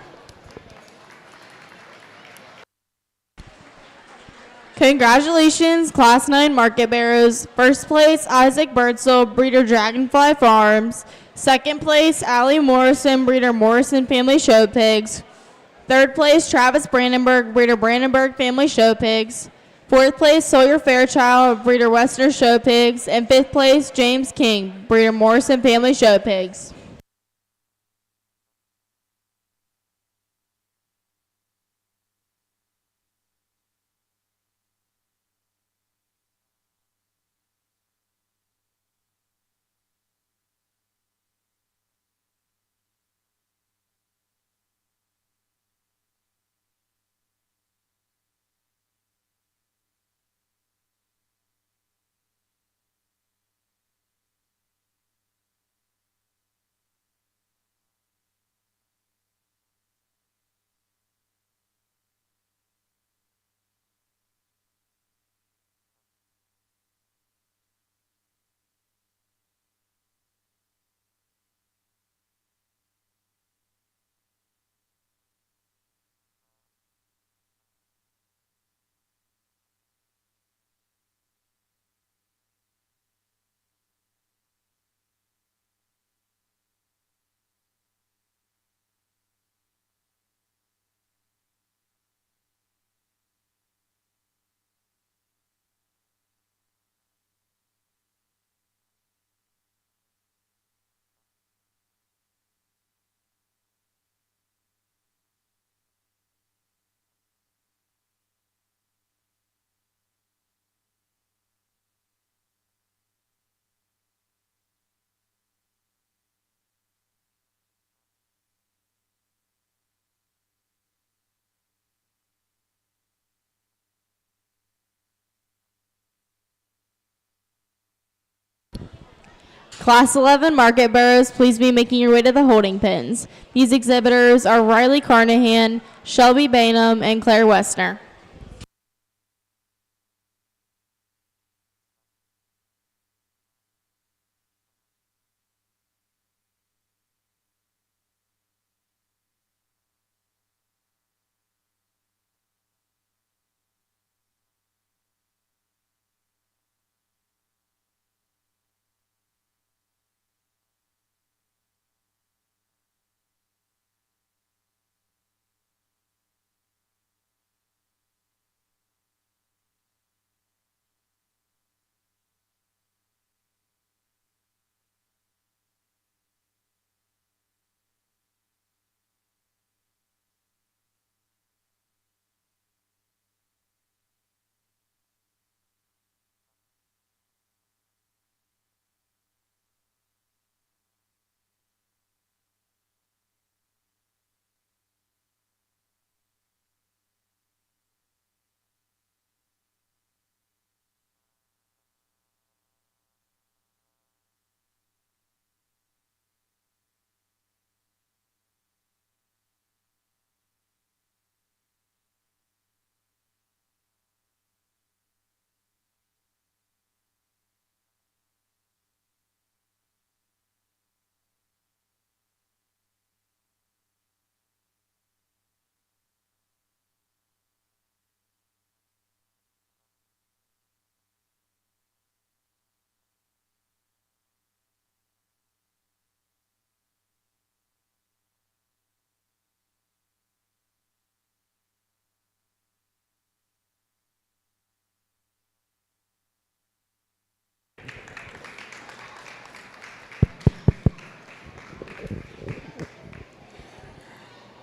Congratulations, Class 9 Market Barrows. First place, Isaac Birdsell, breeder Dragonfly Farms. Second place, Allie Morrison, breeder Morrison Family Show Pigs. Third place, Travis Brandenburg, breeder Brandenburg Family Show Pigs. Fourth place, Sawyer Fairchild, breeder Western Show Pigs. And fifth place, James King, breeder Morrison Family Show Pigs. Class 11 Market Barrows, please be making your way to the holding pens. These exhibitors are Riley Carnahan, Shelby Bainham, and Claire Westner.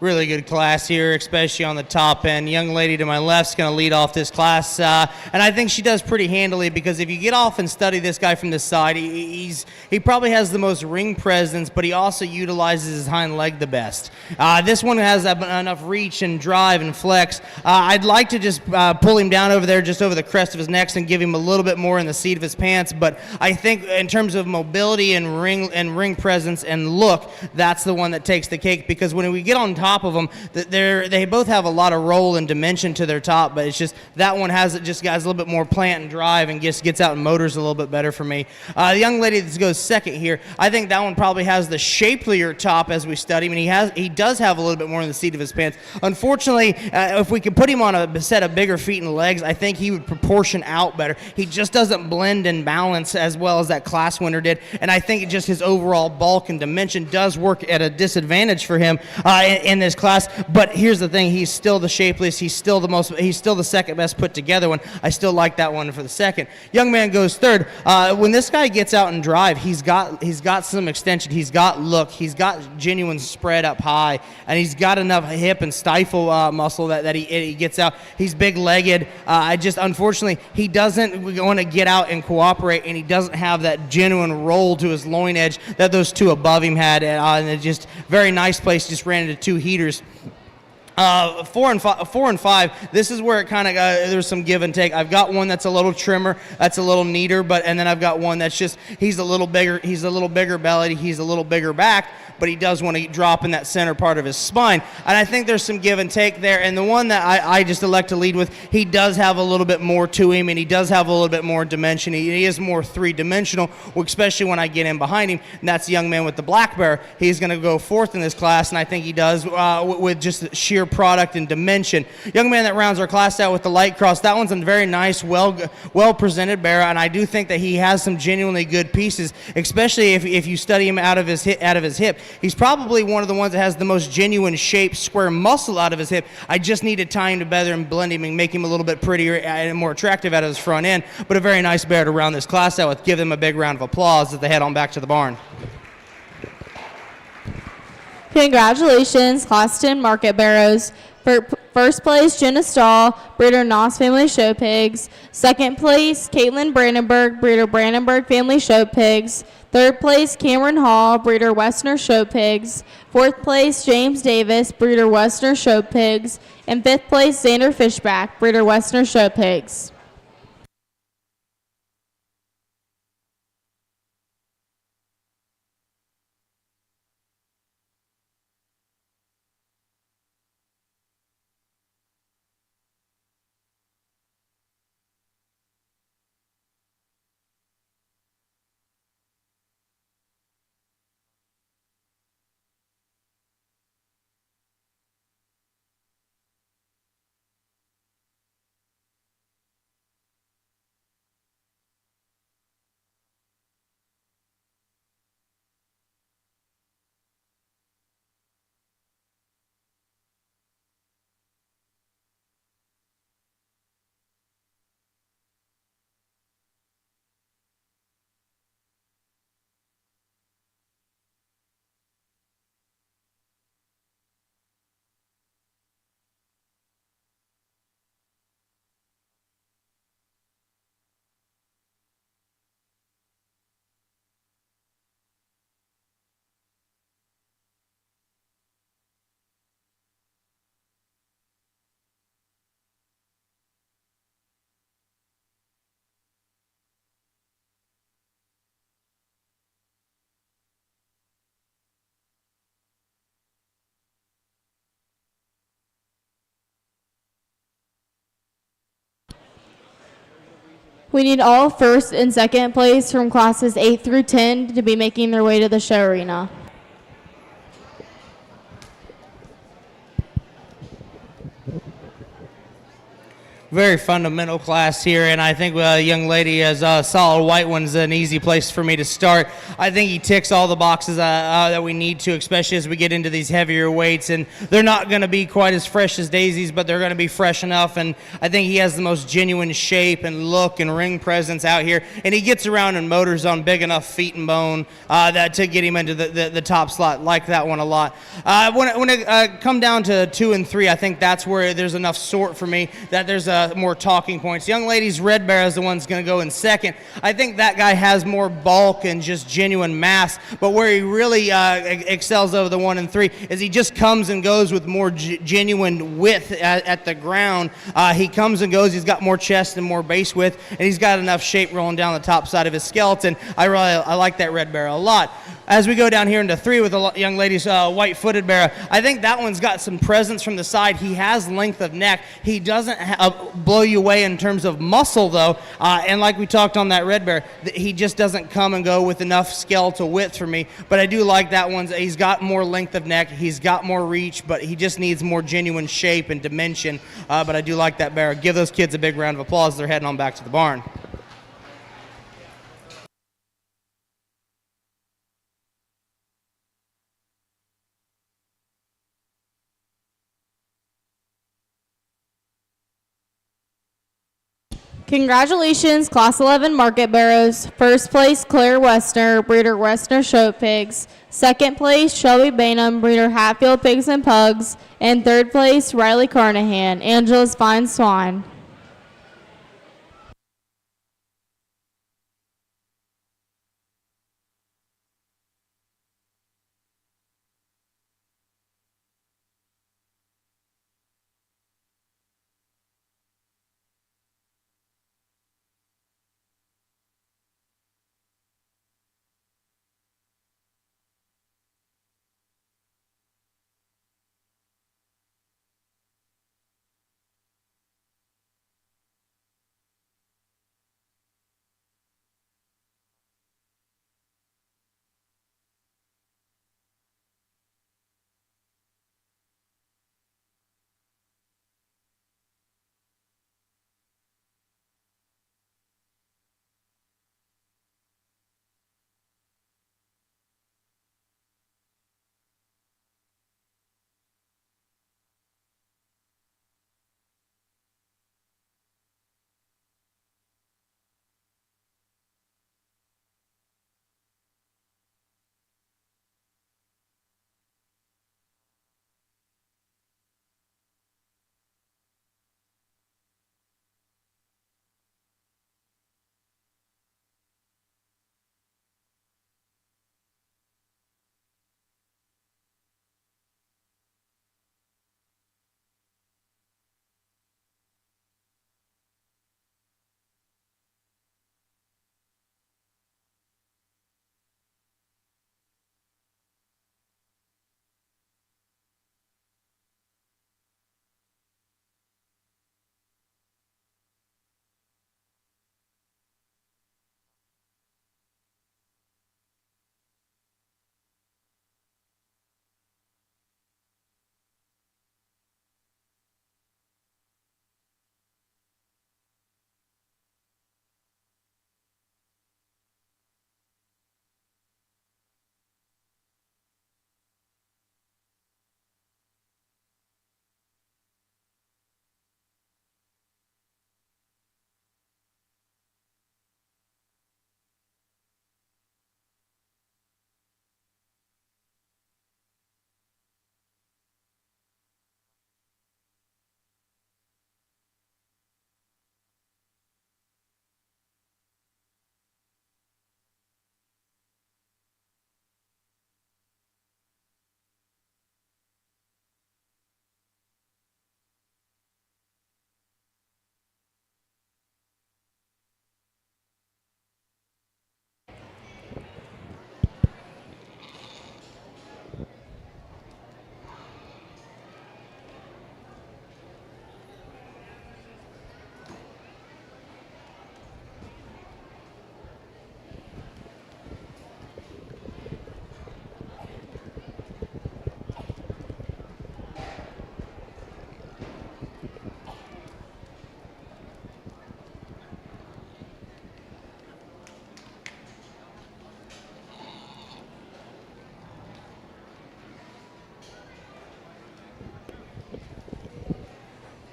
Really good class here, especially on the top end. Young lady to my left is going to lead off this class, and I think she does pretty handily because if you get off and study this guy from the side, he probably has the most ring presence, but he also utilizes his hind leg the best. This one has enough reach and drive and flex. I'd like to just pull him down over there, just over the crest of his neck, and give him a little bit more in the seat of his pants. But I think in terms of mobility and ring presence and look, that's the one that takes the cake because when we get on top of them, they both have a lot of roll and dimension to their top, but it's just that one has a little bit more plant and drive and just gets out and motors a little bit better for me. The young lady that goes second here, I think that one probably has the shapelier top as we study him, and he does have a little bit more in the seat of his pants. Unfortunately, if we could put him on a set of bigger feet and legs, I think he would proportion out better. He just doesn't blend and balance as well as that class winner did, and I think just his overall bulk and dimension does work at a disadvantage for him in this class. But here's the thing, he's still the shapeliest, he's still the second best put together one. I still like that one for the second. Young man goes third. When this guy gets out and drive, he's got some extension, he's got look, he's got genuine spread up high, and he's got enough hip and stifle muscle that he gets out. He's big legged. Unfortunately he doesn't want to get out and cooperate, and he doesn't have that genuine roll to his loin edge that those two above him had, and it's just very nice place. Just ran into two heaters. 4 and 5. This is where it kind of there's some give and take. I've got one that's a little trimmer, that's a little neater, and then I've got one that's just he's a little bigger belly, he's a little bigger back, but he does want to drop in that center part of his spine. And I think there's some give and take there. And the one that I just elect to lead with, he does have a little bit more to him, and he does have a little bit more dimension. He is more three-dimensional, especially when I get in behind him. And that's the young man with the black bear. He's going to go fourth in this class, and I think he does with just sheer product and dimension. Young man that rounds our class out with the light cross, that one's a very nice, well presented bear, and I do think that he has some genuinely good pieces, especially if you study him out of his hip. He's probably one of the ones that has the most genuine shape, square muscle out of his hip. I just need to tie him together and blend him and make him a little bit prettier and more attractive out of his front end, but a very nice bear to round this class out with. Give them a big round of applause as they head on back to the barn. Congratulations, Class 10 Market Barrows. For first place, Jenna Stahl, breeder Noss Family Show Pigs. Second place, Caitlin Brandenburg, breeder Brandenburg Family Show Pigs. Third place, Cameron Hall, breeder Westner Show Pigs. Fourth place, James Davis, breeder Westner Show Pigs. And fifth place, Xander Fishback, breeder Westner Show Pigs. We need all first and second place from classes 8 through 10 to be making their way to the show arena. very fundamental class here, and I think a young lady as a solid white one's an easy place for me to start. I think he ticks all the boxes that we need to, especially as we get into these heavier weights, and they're not going to be quite as fresh as daisies, but they're going to be fresh enough, and I think he has the most genuine shape and look and ring presence out here, and he gets around in motors on big enough feet and bone that to get him into the top slot. Like that one a lot. When it come down to 2 and 3, I think that's where there's enough sort for me that there's more talking points. Young ladies, Red Bear is the one's going to go in second. I think that guy has more bulk and just genuine mass, but where he really excels over the 1 and 3 is he just comes and goes with more genuine width at the ground. He comes and goes. He's got more chest and more base width, and he's got enough shape rolling down the top side of his skeleton. I like that Red Bear a lot. As we go down here into 3 with the young ladies, white-footed bear, I think that one's got some presence from the side. He has length of neck. He doesn't blow you away in terms of muscle, though. And like we talked on that Red Bear, he just doesn't come and go with enough skeletal width for me. But I do like that one. He's got more length of neck. He's got more reach, but he just needs more genuine shape and dimension. But I do like that bear. Give those kids a big round of applause. They're heading on back to the barn. Congratulations, Class 11 Market Barrows. First place, Claire Westner, breeder Westner Shoat Pigs. Second place, Shelby Bainham, breeder Hatfield Pigs and Pugs. And third place, Riley Carnahan, Angela's Fine Swine.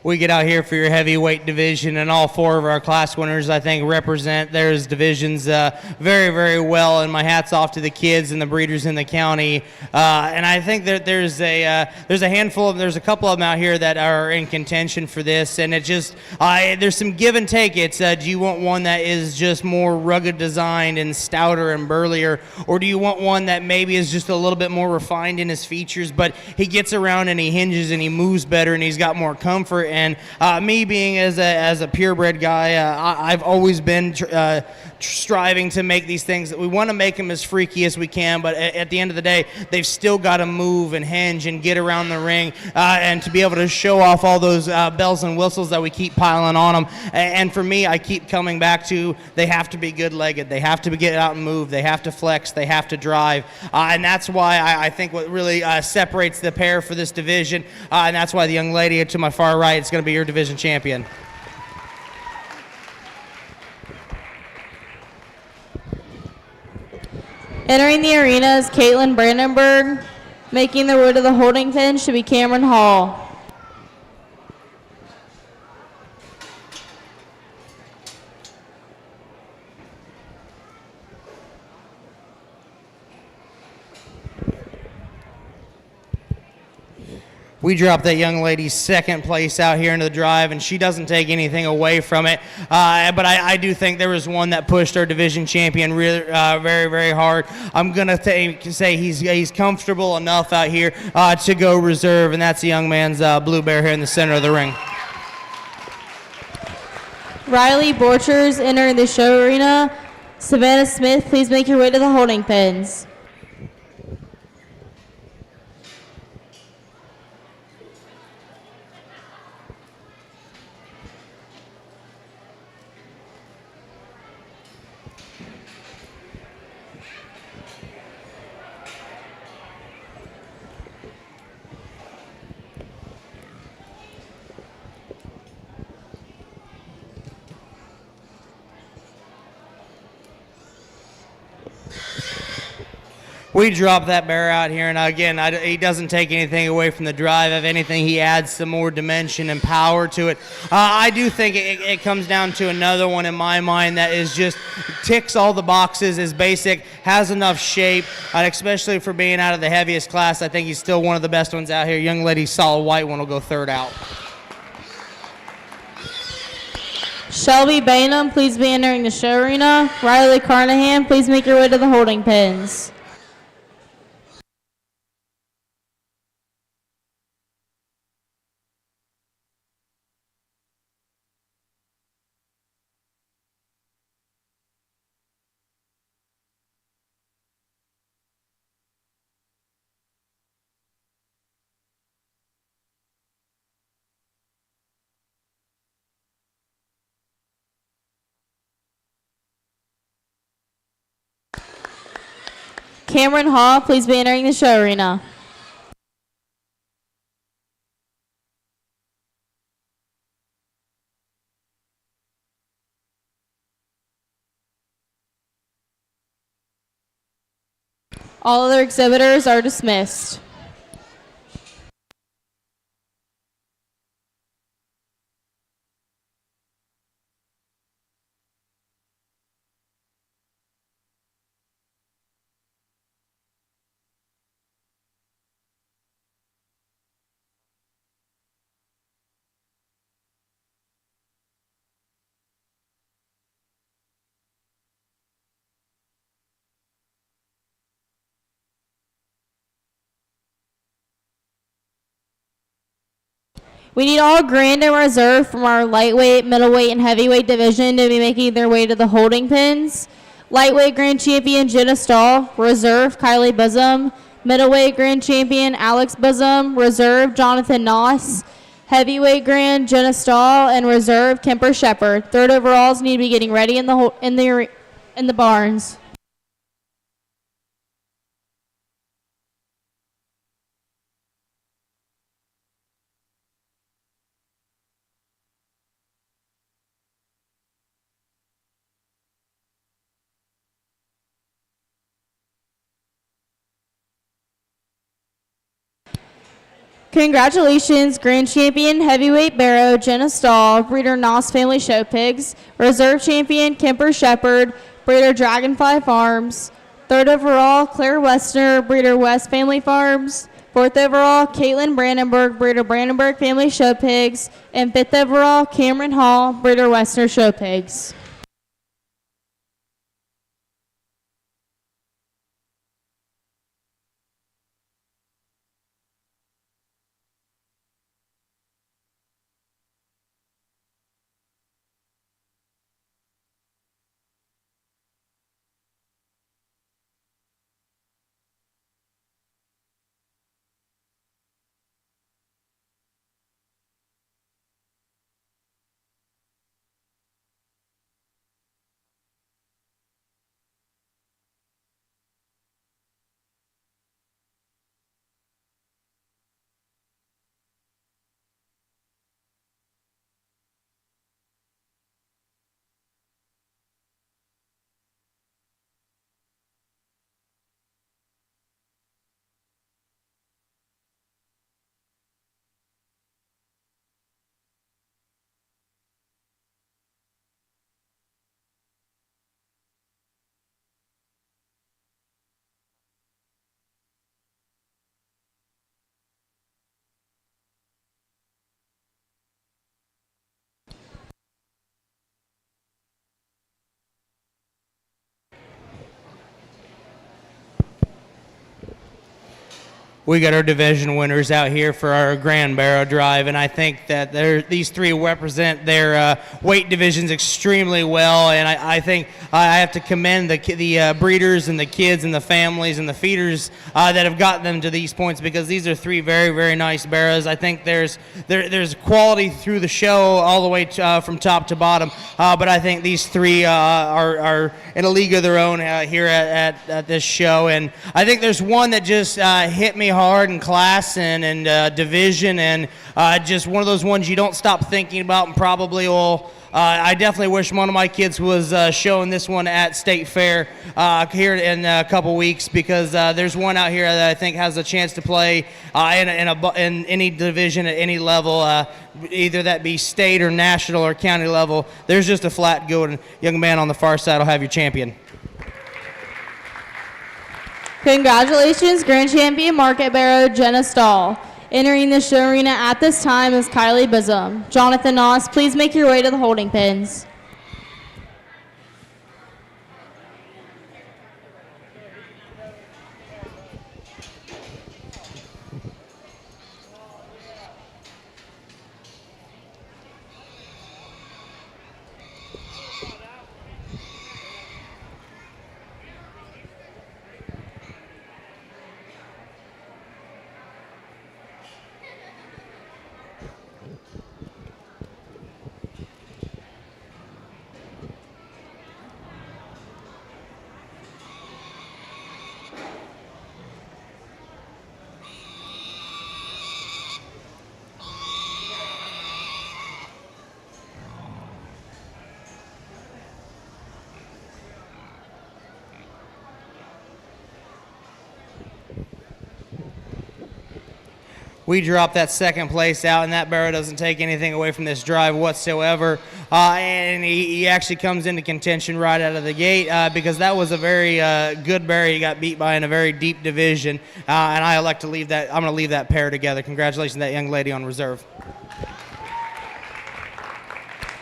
we get out here for your heavyweight division, and all 4 of our class winners, I think, represent their divisions very, very well, and my hat's off to the kids and the breeders in the county. And I think that there's a there's a couple of them out here that are in contention for this, and it just, there's some give and take. It's, do you want one that is just more rugged designed and stouter and burlier, or do you want one that maybe is just a little bit more refined in his features, but he gets around and he hinges and he moves better and he's got more comfort? And me being as a purebred guy, I've always been striving to make these things. We want to make them as freaky as we can, but at the end of the day, they've still got to move and hinge and get around the ring, and to be able to show off all those bells and whistles that we keep piling on them. And for me, I keep coming back to, they have to be good-legged. They have to get out and move. They have to flex. They have to drive. And that's why I think what really separates the pair for this division, and that's why the young lady to my far right is going to be your division champion. Entering the arena is Caitlin Brandenburg. Making their way to the holding pen should be Cameron Hall. We dropped that young lady's second place out here into the drive, and she doesn't take anything away from it. But I do think there was one that pushed our division champion really, very, very hard. I'm going to say he's comfortable enough out here to go reserve, and that's the young man's Blue Bear here in the center of the ring. Riley Borchers entering the show arena. Savannah Smith, please make your way to the holding pens. We drop that bear out here, and again, he doesn't take anything away from the drive. If anything, he adds some more dimension and power to it. I do think it comes down to another one in my mind that is just ticks all the boxes, is basic, has enough shape, and especially for being out of the heaviest class, I think he's still one of the best ones out here. Young lady, solid white one will go third out. Shelby Bainham, please be entering the show arena. Riley Carnahan, please make your way to the holding pens. Cameron Hall, please be entering the show arena. All other exhibitors are dismissed. We need all grand and reserve from our lightweight, middleweight, and heavyweight division to be making their way to the holding pens. Lightweight grand champion Jenna Stahl, reserve Kylie Bosom. Middleweight grand champion Alex Bosom, reserve Jonathan Noss. Heavyweight grand Jenna Stahl, and reserve Kemper Shepard. Third overalls need to be getting ready in the barns. Congratulations, Grand Champion Heavyweight Barrow, Jenna Stahl, Breeder Noss Family Show Pigs. Reserve Champion Kemper Shepherd, Breeder Dragonfly Farms. Third overall, Claire Westner, Breeder West Family Farms. Fourth overall, Caitlin Brandenburg, Breeder Brandenburg Family Show Pigs. And fifth overall, Cameron Hall, Breeder Westner Show Pigs. We got our division winners out here for our Grand Barrow Drive, and I think that these three represent their weight divisions extremely well, and I think I have to commend the breeders and the kids and the families and the feeders that have gotten them to these points, because these are three very, very nice barrows. I think there's quality through the show all the way from top to bottom, but I think these three are in a league of their own here at this show, and I think there's one that just hit me hard in class and division, and just one of those ones you don't stop thinking about, and probably will. I definitely wish one of my kids was showing this one at State Fair here in a couple weeks, because there's one out here that I think has a chance to play in any division at any level, either that be state or national or county level. There's just a flat good young man on the far side will have your champion. Congratulations, Grand Champion Market Barrow, Jenna Stahl. Entering the show arena at this time is Kylie Bosom. Jonathan Noss, please make your way to the holding pens. We drop that second place out, and that barrow doesn't take anything away from this drive whatsoever. And he actually comes into contention right out of the gate, because that was a very good barrow he got beat by in a very deep division. And I elect to leave that. I'm going to leave that pair together. Congratulations to that young lady on reserve.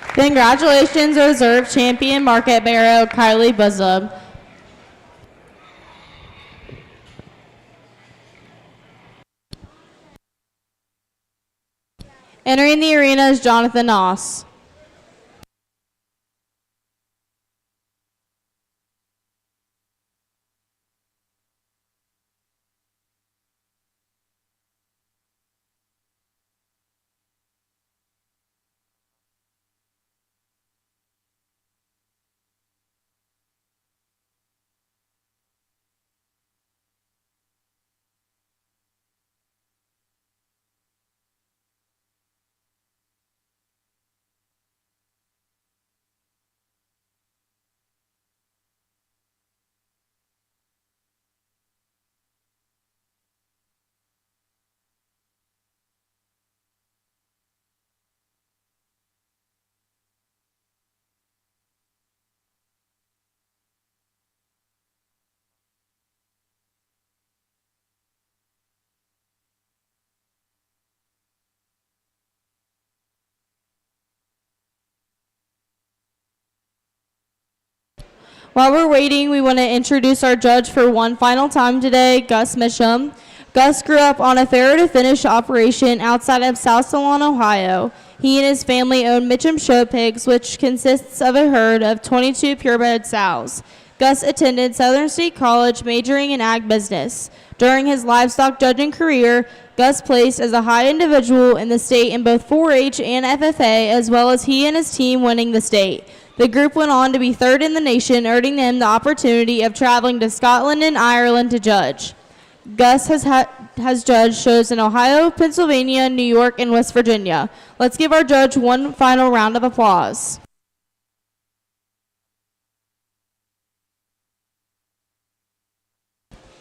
Congratulations, Reserve Champion Market Barrow, Kylie Bosom. Entering the arena is Jonathan Noss. While we're waiting, we want to introduce our judge for one final time today, Gus Mitchum. Gus grew up on a farrow-to-finish operation outside of South Salon, Ohio. He and his family own Mitchum Show Pigs, which consists of a herd of 22 purebred sows. Gus attended Southern State College, majoring in ag business. During his livestock judging career, Gus placed as a high individual in the state in both 4-H and FFA, as well as he and his team winning the state. The group went on to be third in the nation, earning them the opportunity of traveling to Scotland and Ireland to judge. Gus has judged shows in Ohio, Pennsylvania, New York, and West Virginia. Let's give our judge one final round of applause.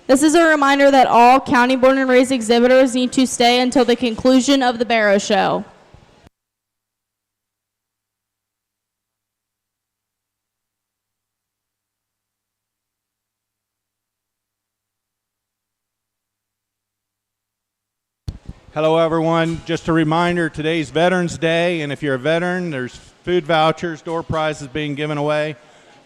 This is a reminder that all county born and raised exhibitors need to stay until the conclusion of the barrow show. Hello, everyone. Just a reminder, today's Veterans Day, and if you're a veteran, there's food vouchers, door prizes being given away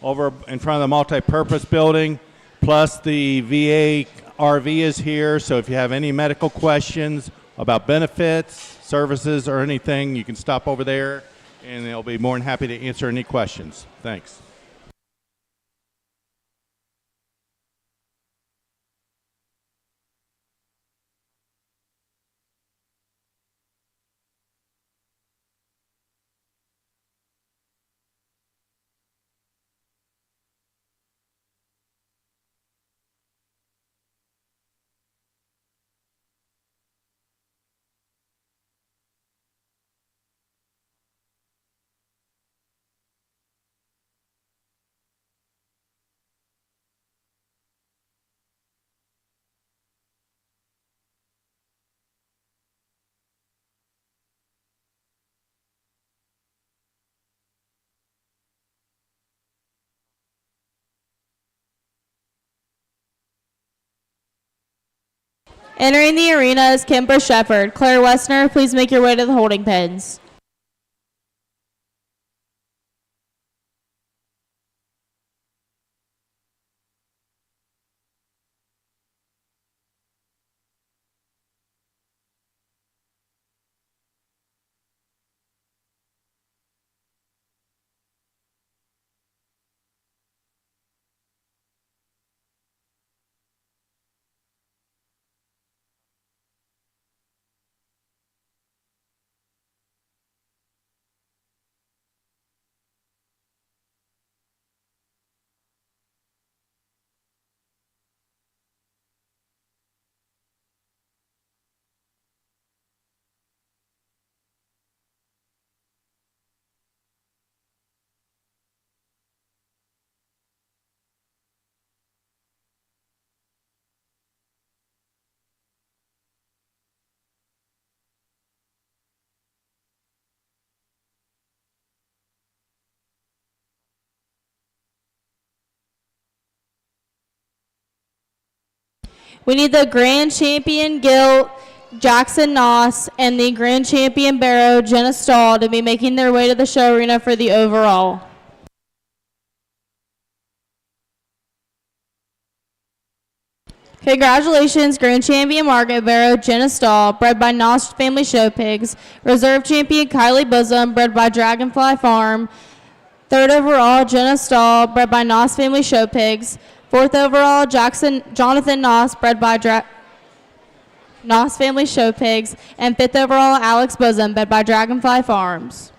over in front of the multipurpose building. Plus, the VA RV is here, so if you have any medical questions about benefits, services, or anything, you can stop over there, and they'll be more than happy to answer any questions. Thanks. Entering the arena is Kemper Shepard. Claire Westner, please make your way to the holding pens. We need the Grand Champion Gilt, Jackson Noss, and the Grand Champion Barrow, Jenna Stahl, to be making their way to the show arena for the overall. Congratulations, Grand Champion Market Barrow, Jenna Stahl, bred by Noss Family Show Pigs. Reserve Champion Kylie Bosom, bred by Dragonfly Farm. Third overall, Jenna Stahl, bred by Noss Family Show Pigs. Fourth overall, Jonathan Noss, bred by Noss Family Show Pigs. And fifth overall, Alex Bosom, bred by Dragonfly Farms.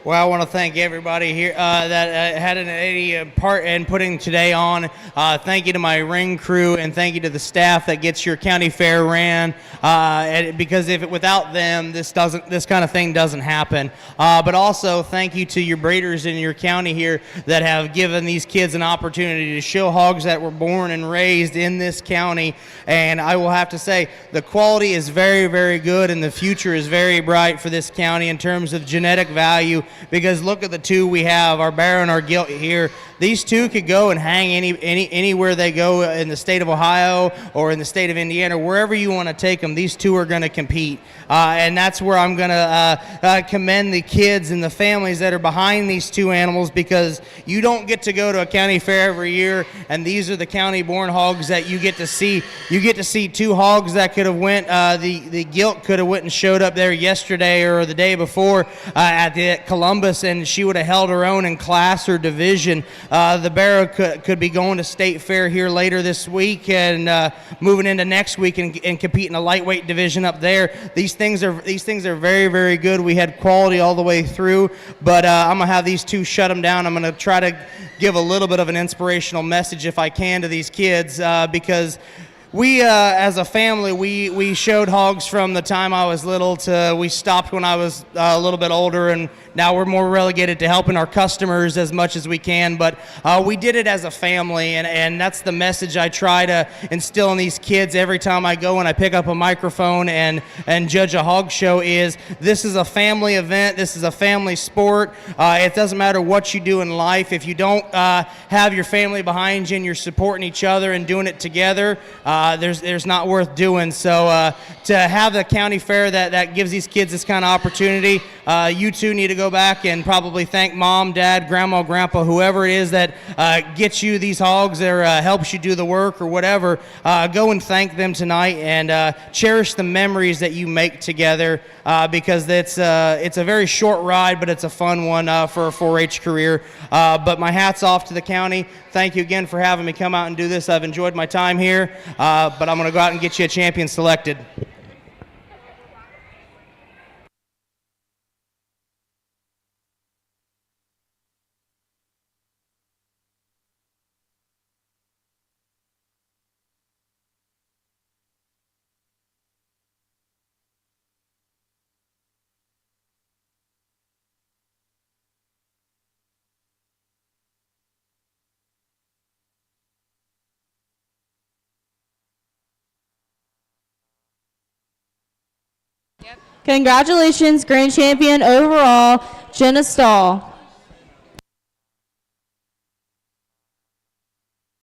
Well, I want to thank everybody here that had a part in putting today on. Thank you to my ring crew, and thank you to the staff that gets your county fair ran. Because without them, this kind of thing doesn't happen. But also, thank you to your breeders in your county here that have given these kids an opportunity to show hogs that were born and raised in this county. And I will have to say, the quality is very, very good, and the future is very bright for this county in terms of genetic value. Because look at the two we have, our Bear and our Gilt here. These two could go and hang anywhere they go in the state of Ohio or in the state of Indiana, wherever you want to take them. These two are going to compete, and that's where I'm going to commend the kids and the families that are behind these two animals, because you don't get to go to a county fair every year, and these are the county-born hogs that you get to see. You get to see two hogs that could have went. The Gilt could have went and showed up there yesterday or the day before at the Columbus, and she would have held her own in class or division. The Barrow could be going to state fair here later this week and moving into next week and compete in a lightweight division up there. These things are very, very good. We had quality all the way through, but I'm gonna have these two shut them down. I'm gonna try to give a little bit of an inspirational message if I can to these kids, because we, as a family, we showed hogs from the time I was little to we stopped when I was a little bit older, and now we're more relegated to helping our customers as much as we can. But we did it as a family, and that's the message I try to instill in these kids every time I go and I pick up a microphone and judge a hog show is this is a family event. This is a family sport. It doesn't matter what you do in life. If you don't have your family behind you and you're supporting each other and doing it together, there's not worth doing. So to have the county fair that gives these kids this kind of opportunity, you two need to go back and probably thank mom, dad, grandma, grandpa, whoever it is that gets you these hogs or helps you do the work or whatever. Go and thank them tonight and cherish the memories that you make together, because it's a very short ride, but it's a fun one for a 4-H career. But my hat's off to the county. Thank you again for having me come out and do this. I've enjoyed my time here, but I'm going to go out and get you a champion selected. Congratulations, grand champion overall, Jenna Stahl.